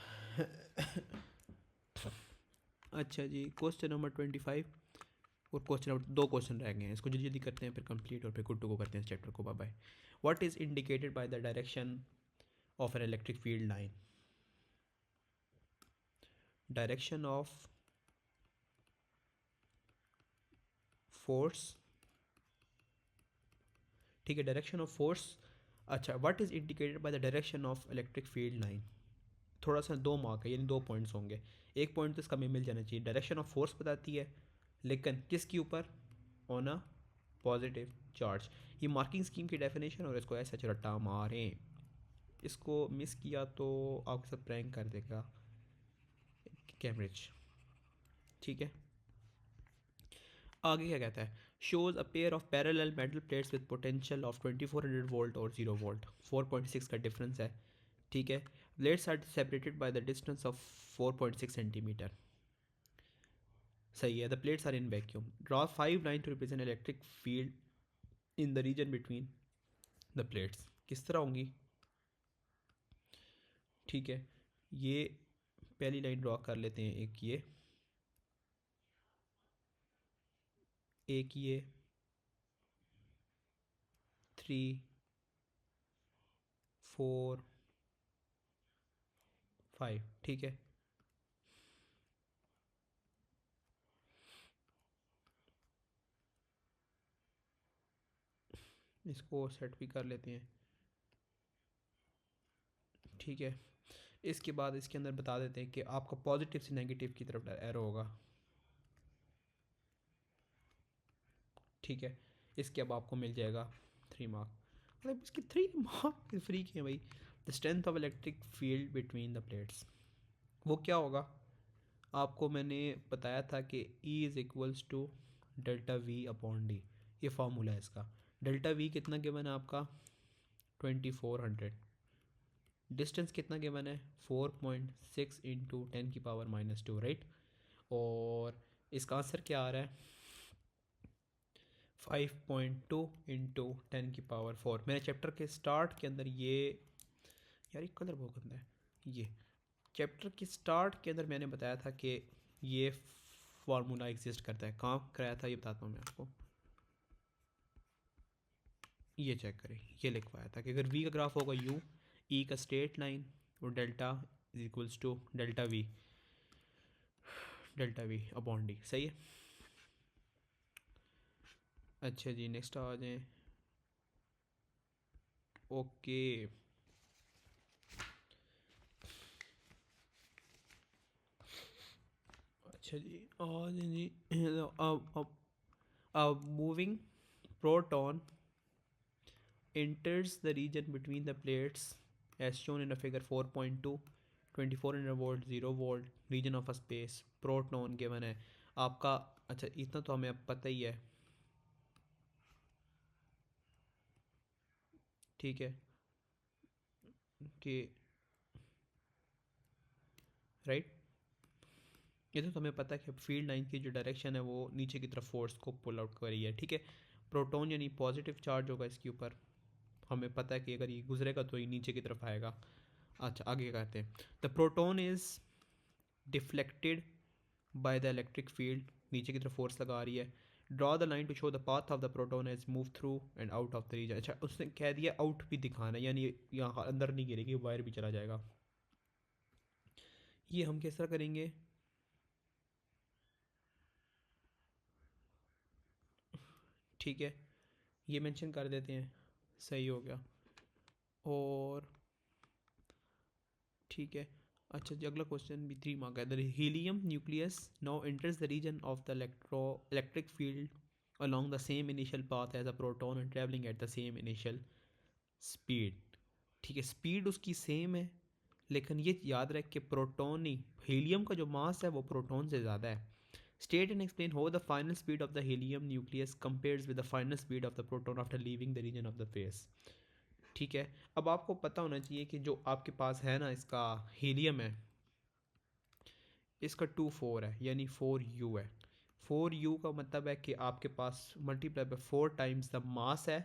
अच्छा जी, क्वेश्चन नंबर 25, और क्वेश्चन नंबर 2 क्वेश्चन रह गए हैं, इसको जल्दी जल्दी करते हैं, फिर कंप्लीट, और फिर गुड टू गो करते हैं इस चैप्टर को। Bye bye. What is indicated by the direction of an electric field line? Direction of force ठीक है, डायरेक्शन ऑफ फोर्स। अच्छा, what is indicated by the direction of electric field line. थोड़ा सा 2 mark है, यानी 2 points होंगे। एक point तो इसका हमें मिल जाना चाहिए। डायरेक्शन ऑफ फोर्स बताती है, लेकिन किसके ऊपर? On a positive charge. ये मार्किंग स्कीम की डेफिनेशन, और इसको ऐसा रट्टा मारें। इसको मिस किया तो आपके साथ प्रैंक कर देगा कैम्ब्रिज। ठीक है, आगे क्या कहता है? Shows a pair of parallel metal plates with potential of 2400 volt और 0 वोल्ट, 4.6 का डिफरेंस है। ठीक है, plates are separated by the distance of 4.6 centimetre. सही है। The plates are in vacuum. Draw 5 line to represent electric field in the region between the plates. किस तरह होंगी? ठीक है, ये पहली लाइन ड्रॉ कर लेते हैं। एक ये 3 4 5। ठीक है, इसको सेट भी कर लेते हैं। ठीक है, इसके बाद इसके अंदर बता देते हैं कि आपका पॉजिटिव से नेगेटिव की तरफ एरो होगा। ठीक है, इसके अब आपको मिल जाएगा 3 मार्क। मतलब इसके 3 मार्क फ्री के हैं भाई। The strength of electric field between the plates, वो क्या होगा? आपको मैंने बताया था कि E is equals to delta V upon d. ये फार्मूला है इसका। डेल्टा वी कितना गिवन है आपका? 2400। डिस्टेंस कितना गिवन है? 4.6 इंटू 10⁻⁻², राइट। और इसका आंसर क्या आ रहा है? 5.2 इंटू 10⁻⁴। मैंने चैप्टर के स्टार्ट के अंदर ये, यार ये कलर बहुत गंदा है। ये चैप्टर के स्टार्ट के अंदर मैंने बताया था कि ये फार्मूला एग्जिस्ट करता है। कहाँ कराया था ये बताता हूँ मैं आपको। ये चेक करें, ये लिखवाया था कि अगर वी का ग्राफ होगा यू, ई का स्ट्रेट लाइन, और delta is equals to delta V upon d. सही है। अच्छा जी, नेक्स्ट आ जाएं। ओके, अच्छा जी आ जाएं जी। अब moving proton enters the region between the plates as shown in the figure 4.2, 2400 volt, 0 volt, region of a space, proton given है आपका। अच्छा, इतना तो हमें अब पता ही है। ठीक है, कि राइट, ये तो हमें पता है कि फील्ड लाइन की जो डायरेक्शन है वो नीचे की तरफ फोर्स को पुल आउट कर रही है। ठीक है, प्रोटॉन यानी पॉजिटिव चार्ज होगा इसके ऊपर। हमें पता है कि अगर ये गुजरेगा तो ये नीचे की तरफ आएगा। अच्छा, आगे कहते हैं the proton is deflected by the electric field. नीचे की तरफ फोर्स लगा रही है। Draw the line to show the path of the proton as move through and out of the region. अच्छा, उसने कह दिया आउट भी दिखाना है, यानी यहाँ अंदर नहीं गिरेगी, वायर भी चला जाएगा। ये हम किस तरह करेंगे? ठीक है, ये मेंशन कर देते हैं। सही हो गया। और ठीक है, अच्छा जी, अगला क्वेश्चन भी 3 मार्क है। The helium nucleus now enters the region of the electric field along the same initial path as a proton and traveling at the same initial speed। ठीक है, स्पीड उसकी सेम है, लेकिन ये याद रख के प्रोटॉन ही, हीलियम का जो मास है वो प्रोटॉन से ज़्यादा है। State and explain how the final speed of the helium nucleus compares with the final speed of the proton after leaving the region of the face. ठीक है, अब आपको पता होना चाहिए कि जो आपके पास है ना, इसका हीलियम है, इसका 2 4 है, यानी 4U है। 4U का मतलब है कि आपके पास multiply by 4 times the mass है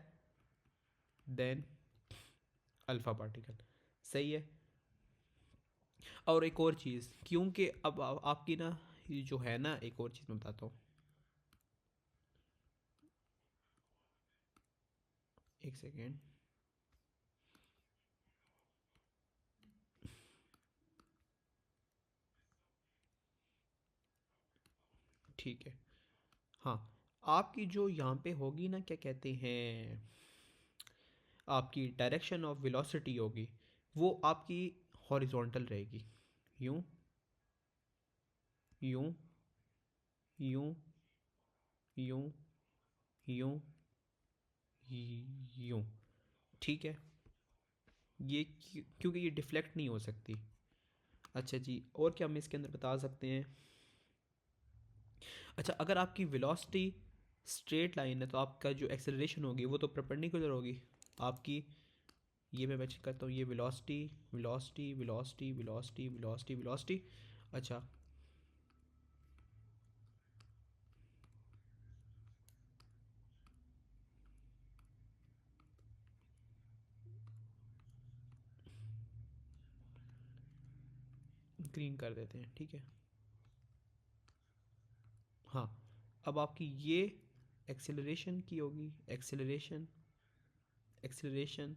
देन अल्फ़ा पार्टिकल। सही है। और एक और चीज़, क्योंकि अब आपकी ना ये जो है ना, एक और चीज़ मैं बताता हूँ। एक सेकेंड। ठीक है, हाँ, आपकी जो यहाँ पे होगी ना, क्या कहते हैं, आपकी डायरेक्शन ऑफ वेलोसिटी होगी वो आपकी हॉरिजॉन्टल रहेगी, यूं यूं यूं यूं यूं यूं, ठीक है। ये क्योंकि ये डिफ्लेक्ट नहीं हो सकती। अच्छा जी, और क्या हम इसके अंदर बता सकते हैं? अच्छा, अगर आपकी वेलोसिटी स्ट्रेट लाइन है तो आपका जो एक्सेलरेशन होगी वो तो परपेंडिकुलर होगी आपकी। ये मैं चेक करता हूँ, ये velocity velocity velocity velocity velocity velocity. अच्छा, ग्रीन कर देते हैं, ठीक है। हाँ, अब आपकी ये एक्सेलरेशन की होगी, acceleration acceleration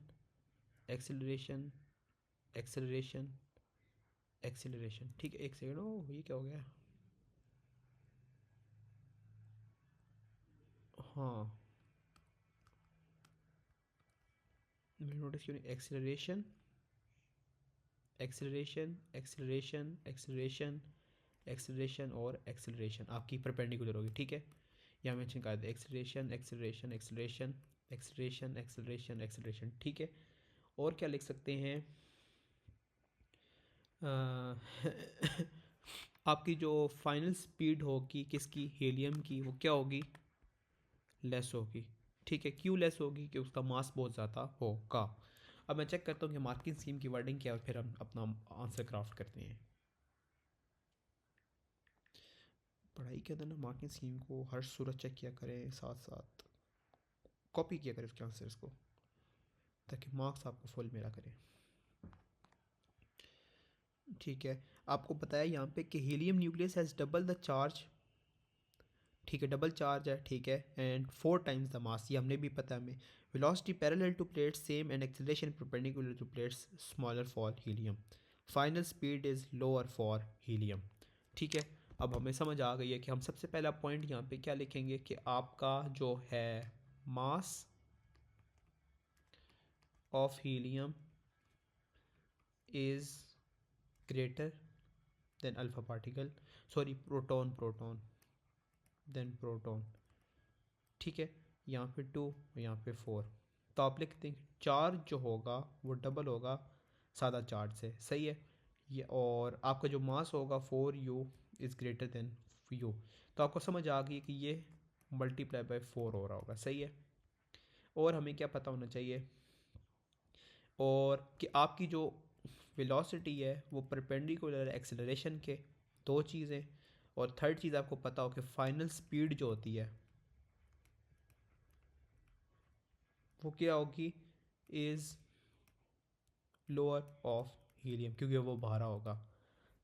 acceleration acceleration acceleration, ठीक है। एक सेकेंड, ओ ये क्या हो गया? हाँ, मैंने नोटिस क्यों नहीं, acceleration acceleration acceleration acceleration acceleration और एक्सेलरेशन आपकी परपेंडिकुलर होगी, ठीक है। यहाँ मेंशन कर दे, acceleration acceleration acceleration acceleration acceleration acceleration, ठीक है। और क्या लिख सकते हैं? आपकी जो फाइनल स्पीड होगी किसकी, हीलियम की, वो क्या होगी? लेस होगी, ठीक है। क्यों लेस होगी? कि उसका मास बहुत ज़्यादा होगा। अब मैं चेक करता हूँ कि मार्किंग स्कीम की वर्डिंग क्या है और फिर हम अपना आंसर क्राफ्ट करते हैं। पढ़ाई के अंदर ना मार्किंग स्कीम को हर सूरत चेक किया करें, साथ साथ कॉपी किया करें उसके आंसर्स को, ताकि मार्क्स आपको फुल मिला करें, ठीक है। आपको बताया यहाँ पे कि helium nucleus has double the charge, ठीक है, डबल चार्ज है, ठीक है, एंड 4 टाइम्स द मास, ये हमने भी पता है हमें। Velocity parallel to plates same and acceleration perpendicular to plates smaller for helium. Final speed is lower for helium, ठीक है। अब हमें समझ आ गई है कि हम सबसे पहला पॉइंट यहाँ पे क्या लिखेंगे कि आपका जो है mass of helium is greater than alpha particle, sorry proton, proton than proton, ठीक है। यहाँ पे 2, यहाँ पे 4, तो आप लिखते हैं चार्ज जो होगा वो डबल होगा सादा चार्ज से, सही है। ये और आपका जो मास होगा 4u is greater then you, तो आपको समझ आ गई कि ये मल्टीप्लाई बाय 4 हो रहा होगा, सही है। और हमें क्या पता होना चाहिए, और कि आपकी जो वेलोसिटी है वो परपेंडिकुलर एक्सेलरेशन के, दो चीज़ें। और थर्ड चीज़ आपको पता हो कि फाइनल स्पीड जो होती है वो क्या होगी, इज़ लोअर ऑफ हीलियम, क्योंकि वो बाहर होगा,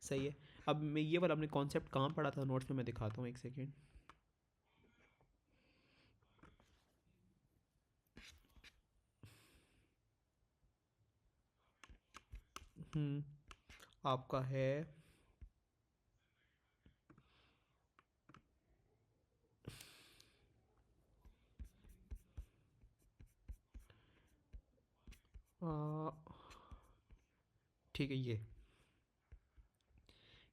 सही है। अब मैं ये वाला अपने कॉन्सेप्ट कहाँ पढ़ा था नोट्स में, मैं दिखाता हूँ, एक सेकेंड। आपका है आ, ठीक है, ये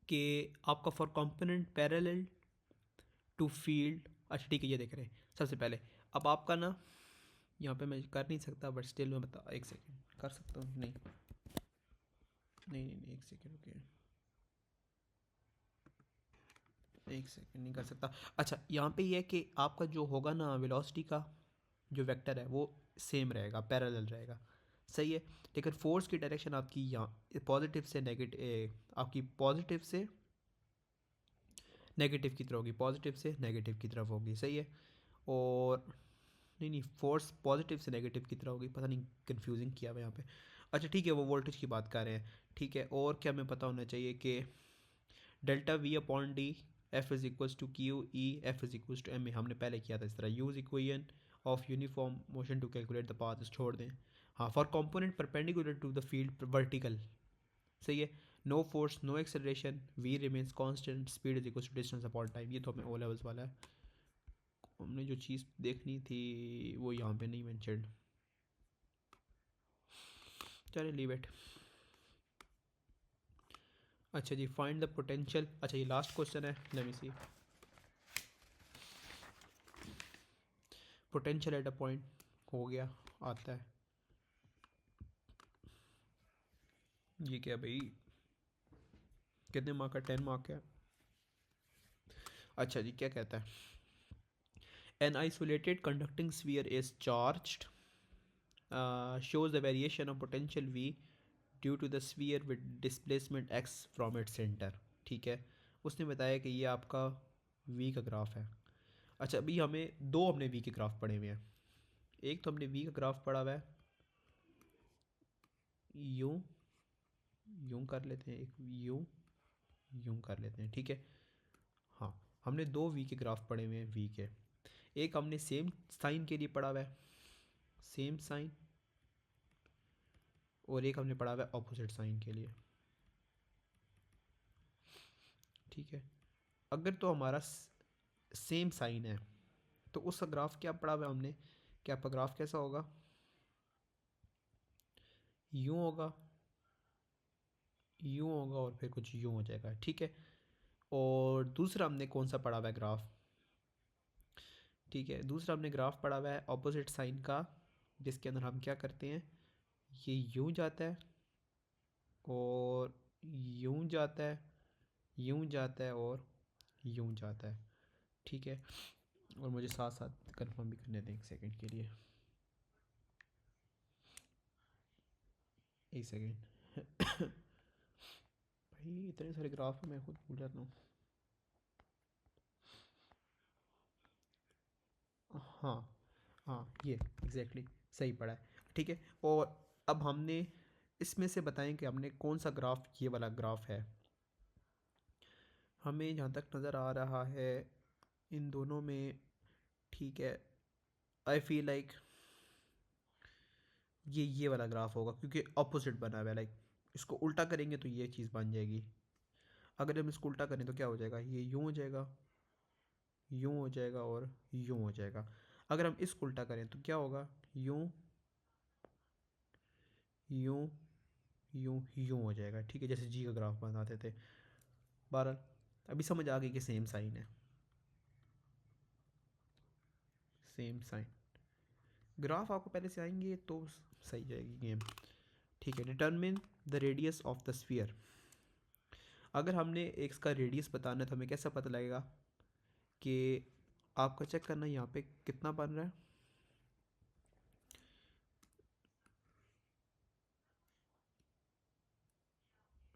कि आपका for component parallel to field, अच्छा ठीक है, ये देख रहे हैं सबसे पहले। अब आपका ना यहाँ पे मैं कर नहीं सकता, बट स्टिल मैं बता, एक सेकेंड कर सकता हूँ, नहीं नहीं नहीं नहीं, एक सेकेंड रुकिए, एक सेकेंड नहीं कर सकता। अच्छा, यहाँ पे ये है कि आपका जो होगा ना वेलोसिटी का जो वेक्टर है वो सेम रहेगा, पैरेलल रहेगा, सही है। लेकिन फोर्स की डायरेक्शन आपकी यहाँ पॉजिटिव से नेगेटिव, आपकी पॉजिटिव से नेगेटिव की तरफ होगी, पॉजिटिव से नेगेटिव की तरफ होगी, सही है। और नहीं नहीं, फोर्स पॉजिटिव से नेगेटिव की तरफ होगी, पता नहीं कंफ्यूजिंग किया हुआ यहाँ पे। अच्छा ठीक है, वो वोल्टेज की बात कर रहे हैं, ठीक है। और क्या हमें पता होना चाहिए कि delta V upon D, F is equals to Q E, F is equals to M A, हमने पहले किया था इस तरह। Use equation of uniform motion to calculate the path, छोड़ दें। हाँ, for component perpendicular to the field vertical, सही है। No force no acceleration, V remains constant, speed is equals to distance upon time, ये तो हमें ओ लेवल्स वाला है। हमने जो चीज़ देखनी थी वो यहाँ पे नहीं मेंशनड, चलिए लीव इट। अच्छा जी, फाइंड द पोटेंशियल। अच्छा ये लास्ट क्वेश्चन है, let me see. Potential at a point हो गया, आता है ये क्या भाई, कितने मार्क का, 10 मार्क का। अच्छा जी, क्या कहता है, an isolated conducting sphere is charged, shows the variation of potential V due to the sphere with displacement x from its center। ठीक है, उसने बताया कि ये आपका V का ग्राफ है। अच्छा अभी हमें दो हमने V के ग्राफ पढ़े हुए हैं। एक तो हमने V का ग्राफ पढ़ा हुआ है यूं, यूं कर लेते हैं, एक यूं, यूं कर लेते हैं, ठीक है। हाँ, हमने दो V के ग्राफ पढ़े हुए हैं V के। एक हमने सेम साइन के लिए पढ़ा हुआ है, सेम साइन, और एक हमने पढ़ा हुआ है ऑपोजिट साइन के लिए, ठीक है। अगर तो हमारा सेम साइन है तो उसका ग्राफ क्या पढ़ा हुआ है हमने, क्या आपका ग्राफ कैसा होगा, यूं होगा, यूं होगा और फिर कुछ यूं हो जाएगा, ठीक है। और दूसरा हमने कौन सा पढ़ा हुआ है ग्राफ, ठीक है, दूसरा हमने ग्राफ पढ़ा हुआ है ऑपोजिट साइन का, जिसके अंदर हम क्या करते हैं, ये यूं जाता है और यूं जाता है, यूं जाता है और यूं जाता है, ठीक है। और मुझे साथ साथ कंफर्म भी करने दें एक सेकंड के लिए, एक सेकंड। भाई इतने सारे ग्राफ मैं खुद भूल जाता हूँ। हाँ, हाँ ये एग्जैक्टली सही पड़ा है, ठीक है। और अब हमने इसमें से बताएं कि हमने कौन सा ग्राफ, ये वाला ग्राफ है। हमें जहाँ तक नज़र आ रहा है इन दोनों में, ठीक है, आई फील लाइक ये वाला ग्राफ होगा, क्योंकि अपोजिट बना हुआ है, लाइक इसको उल्टा करेंगे तो ये चीज़ बन जाएगी। अगर हम इसको उल्टा करें तो क्या हो जाएगा, ये यूँ हो जाएगा, यूँ हो जाएगा और यूँ हो जाएगा। अगर हम इसको उल्टा करें तो क्या होगा, यूँ, यूँ, यूँ, यूँ हो जाएगा, ठीक है, जैसे जी का ग्राफ बनाते थे। बहरहाल अभी समझ आ गई कि सेम साइन है, सेम साइन। ग्राफ आपको पहले से आएंगे तो सही जाएगी गेम, ठीक है। Determine the radius of the sphere. अगर हमने एक इसका रेडियस बताना है तो हमें कैसा पता लगेगा कि आपका चेक करना यहाँ पे कितना बन रहा है,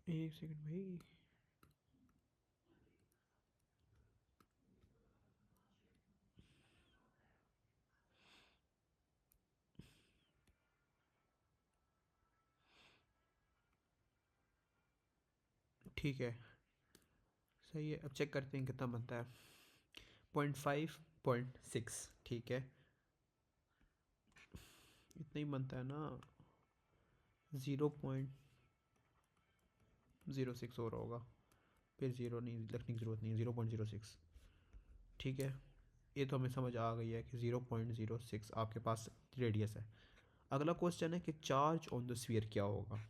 एक सेकंड भाई, ठीक है, सही है। अब चेक करते हैं कितना बनता है, 0.5, 0.6, ठीक है, इतना ही बनता है ना, 0.06 और होगा, फिर ज़ीरो नहीं लिखने की ज़रूरत नहीं है, 0.06, ठीक है। ये तो हमें समझ आ गई है कि 0.06 आपके पास रेडियस है। अगला क्वेश्चन है कि चार्ज ऑन द स्फीयर क्या होगा।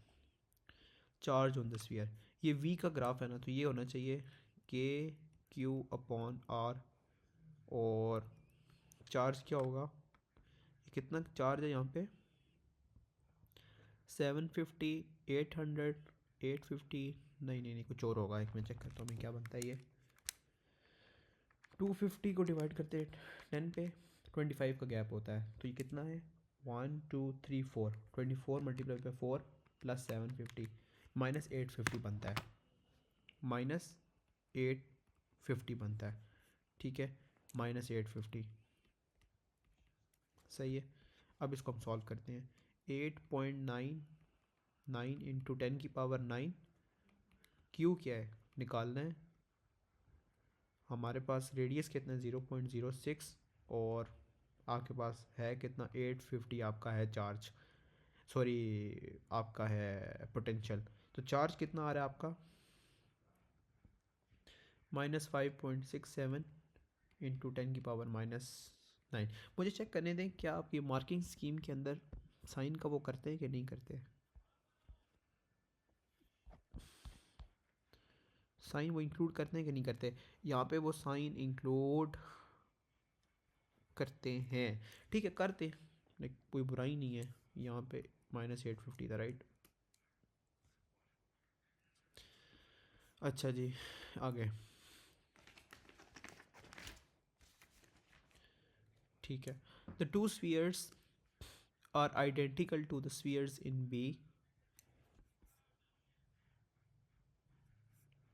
चार्ज ऑन द स्फीयर, ये वी का ग्राफ है ना, तो ये होना चाहिए के क्यू अपॉन आर, और चार्ज क्या होगा, कितना चार्ज है यहाँ पे, 750, 800, 850, नहीं नहीं नहीं कुछ और होगा, एक मैं चेक करता हूँ मैं क्या बनता है ये। 250 को डिवाइड करते हैं 10 पे, 25 का गैप होता है, तो ये कितना है, 1 2 3 4, 24 मल्टीप्लाई बाई 4 प्लस 750 माइनस 850 बनता है, माइनस 850 बनता है, ठीक है, माइनस 850, सही है। अब इसको हम सॉल्व करते हैं, 8.99 इंटू 10⁹ क्यू क्या है निकालना है, हमारे पास रेडियस कितना है 0.06, और आपके पास है कितना 850 आपका है चार्ज, सॉरी आपका है पोटेंशियल। तो चार्ज कितना आ रहा है आपका, -5.67 इंटू 10⁻⁻9। मुझे चेक करने दें क्या आप ये मार्किंग स्कीम के अंदर साइन का वो करते हैं कि नहीं करते, साइन वो इंक्लूड करते हैं कि नहीं करते? यहाँ पे वो साइन इंक्लूड करते हैं, ठीक है करते हैं, लाइक कोई बुराई नहीं है। यहाँ पे -850 था, राइट। अच्छा जी, आगे। ठीक है, the two spheres are identical to the spheres in B.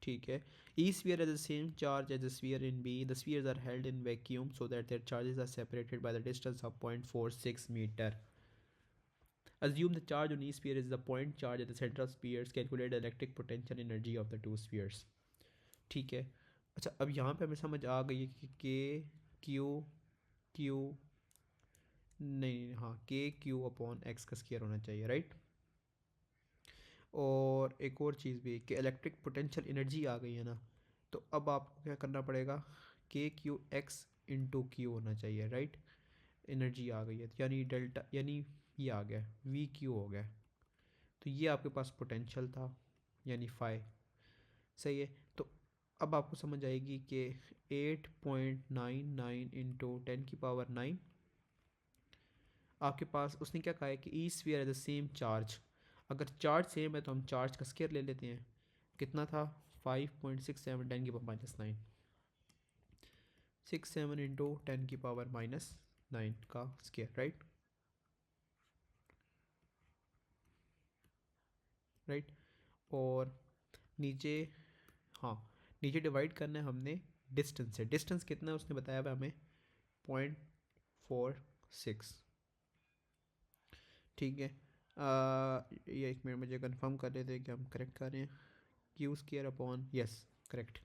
ठीक है, each sphere has the same charge as the sphere in B. The spheres are held in vacuum so that their charges are separated by the distance of 0.46 meter. Assume the charge on each sphere is the point charge at the center of spheres. Calculate the electric potential energy of the two spheres. ठीक है, अच्छा अब यहाँ पे हमें समझ आ गई है कि के क्यू क्यू नहीं, हाँ के क्यू अपॉन एक्स का स्क्वायर होना चाहिए, राइट। और एक और चीज़ भी कि इलेक्ट्रिक पोटेंशियल एनर्जी आ गई है ना, तो अब आपको क्या करना पड़ेगा, के क्यू एक्स इंटू क्यू होना चाहिए, राइट। एनर्जी आ गई है यानी डेल्टा, यानी ये आ गया वी क्यू हो गया। तो ये आपके पास पोटेंशियल था यानी फाई, सही है। तो अब आपको समझ आएगी कि 8.99 इंटू 10⁹ आपके पास उसने क्या कहा है कि ई स्फीयर है द सेम चार्ज। अगर चार्ज सेम है तो हम चार्ज का स्केयर ले लेते हैं, कितना था 5.67 10⁻⁹ 67 इंटू 10⁻⁹ का स्केयर, राइट राइट। और नीचे, हाँ नीचे डिवाइड करना है हमने डिस्टेंस से। डिस्टेंस कितना है उसने बताया हुआ हमें 0.46, ठीक है। ये एक मिनट मुझे कंफर्म कर लेते हैं कि हम करेक्ट कर रहे हैं। Q square upon, yes correct.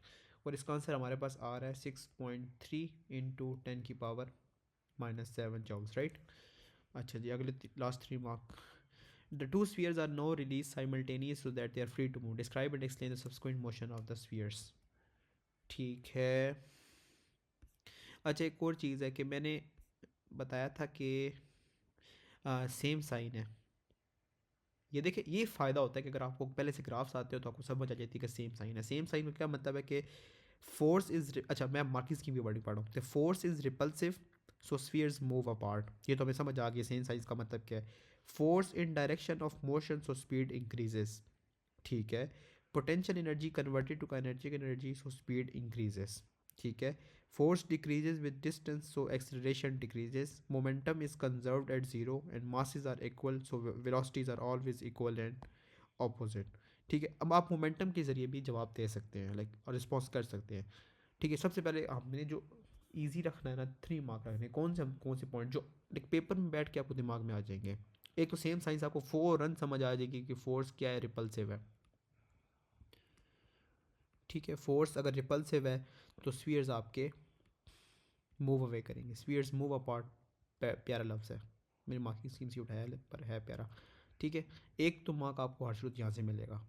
और इसका आंसर हमारे पास आ रहा है 6.3 इंटू 10⁻⁻7 जॉब्स, राइट। अच्छा जी, अगले last 3 mark. The two spheres are now released simultaneously so that they are free to move. Describe and explain the subsequent motion of the spheres. ठीक है, अच्छा एक और चीज़ है कि मैंने बताया था कि सेम साइन है। ये देखिए, ये फ़ायदा होता है कि अगर आपको पहले से ग्राफ्स आते हो तो आपको समझ आ जाती है कि सेम साइन है। सेम साइन का क्या मतलब है कि फोर्स इज, अच्छा मैं मार्किस की भी वर्डिंग पढ़ रहा हूँ। तो force is repulsive so spheres move apart, ये तो हमें समझ आ गई सेम साइज का मतलब क्या है। Force in direction of motion so speed increases, ठीक है। Potential energy converted to kinetic energy so speed increases, ठीक है। Force decreases with distance so acceleration decreases. Momentum is conserved at zero and masses are equal so velocities are always equal and opposite, ठीक है। अब आप momentum के ज़रिए भी जवाब दे सकते हैं, लाइक और रिस्पॉन्स कर सकते हैं, ठीक है। सबसे पहले हमने जो इजी रखना है ना, 3 मार्क रखने, कौन से पॉइंट जो लाइक पेपर में बैठ के आपको दिमाग में आ जाएंगे। एक तो सेम साइंस आपको फ़ौरन समझ आ जाएगी कि फोर्स क्या है, रिपल्सिव है, ठीक है। फोर्स अगर रिपल्सिव है तो स्फीयर्स आपके मूव अवे करेंगे, स्फीयर्स मूव अपार्ट, प्यारा लफ्ज़ है, मेरी मार्किंग स्कीम से उठाया पर है प्यारा, ठीक है। एक तो मार्क आपको हर शुरू यहाँ से मिलेगा।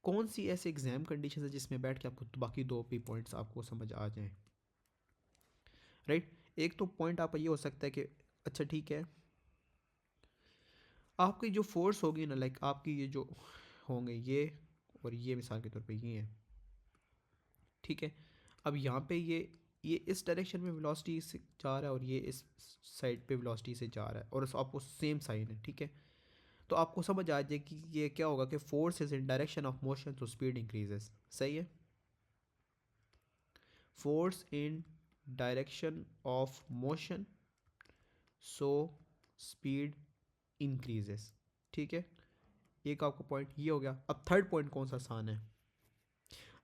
कौन सी ऐसे एग्जाम कंडीशन है जिसमें बैठ के आपको बाकी 2 भी पॉइंट्स आपको समझ आ जाएं, राइट। एक तो पॉइंट आप ये हो सकता है कि अच्छा ठीक है, आपकी जो फोर्स होगी ना, लाइक आपकी ये जो होंगे ये और ये मिसाल के तौर पे ये हैं, ठीक है। अब यहाँ पे ये इस डायरेक्शन में वेलोसिटी से जा रहा है और ये इस साइड पे वेलोसिटी से जा रहा है और आपको सेम साइन है, ठीक है। तो आपको समझ आ जाए कि ये क्या होगा कि force is in direction of motion तो स्पीड इंक्रीजेस, सही है। Force in direction of motion so speed increases, ठीक है। एक आपको पॉइंट ये हो गया। अब थर्ड पॉइंट कौन सा आसान है,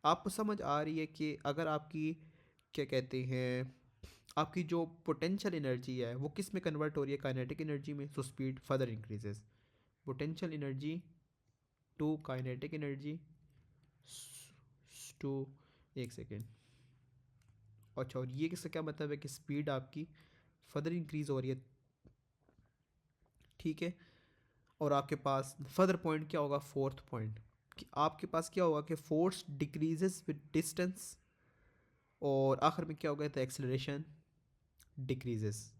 आपको समझ आ रही है कि अगर आपकी क्या कहते हैं, आपकी जो पोटेंशियल एनर्जी है वो किस में कन्वर्ट हो रही है, काइनेटिक एनर्जी में, so speed further increases. Potential energy to kinetic energy to, एक सेकेंड, अच्छा और ये किसका क्या मतलब है कि स्पीड आपकी फर्दर इंक्रीज हो रही है, ठीक है। और आपके पास फर्दर पॉइंट क्या होगा, फोर्थ पॉइंट, कि आपके पास क्या होगा कि फोर्स डिक्रीजेस विद डिस्टेंस और आखिर में क्या होगा, तो एक्सेलरेशन डिक्रीजेस।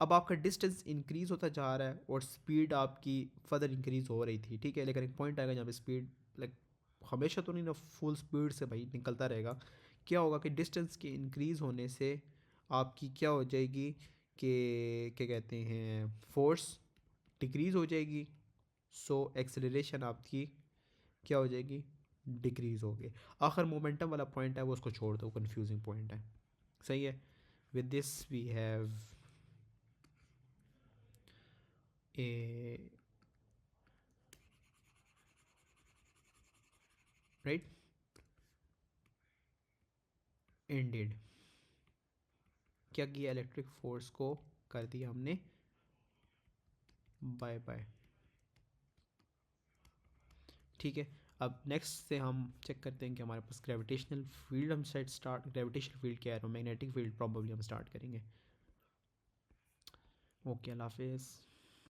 अब आपका डिस्टेंस इंक्रीज होता जा रहा है और स्पीड आपकी फर्दर इंक्रीज हो रही थी, ठीक है। लेकिन एक पॉइंट आएगा जहाँ पे स्पीड लाइक हमेशा तो नहीं ना फुल स्पीड से भाई निकलता रहेगा। क्या होगा कि डिस्टेंस के इंक्रीज़ होने से आपकी क्या हो जाएगी कि क्या कहते हैं फोर्स डिक्रीज़ हो जाएगी। सो एक्सेलरेशन आपकी क्या हो जाएगी, डिक्रीज़ होगी। आखिर मोमेंटम वाला पॉइंट है वो उसको छोड़ दो, कंफ्यूजिंग पॉइंट है। सही है। With this we have a right ended. क्या किया, इलेक्ट्रिक फोर्स को कर दिया हमने बाय बाय। ठीक है। अब नेक्स्ट से हम चेक करते हैं कि हमारे पास ग्रेविटेशनल फील्ड हम स्टार्ट ग्रेविटेशनल फील्ड क्या है, मैग्नेटिक फील्ड प्रॉब्लली हम स्टार्ट करेंगे। ओके, अल्लाह हाफिज़।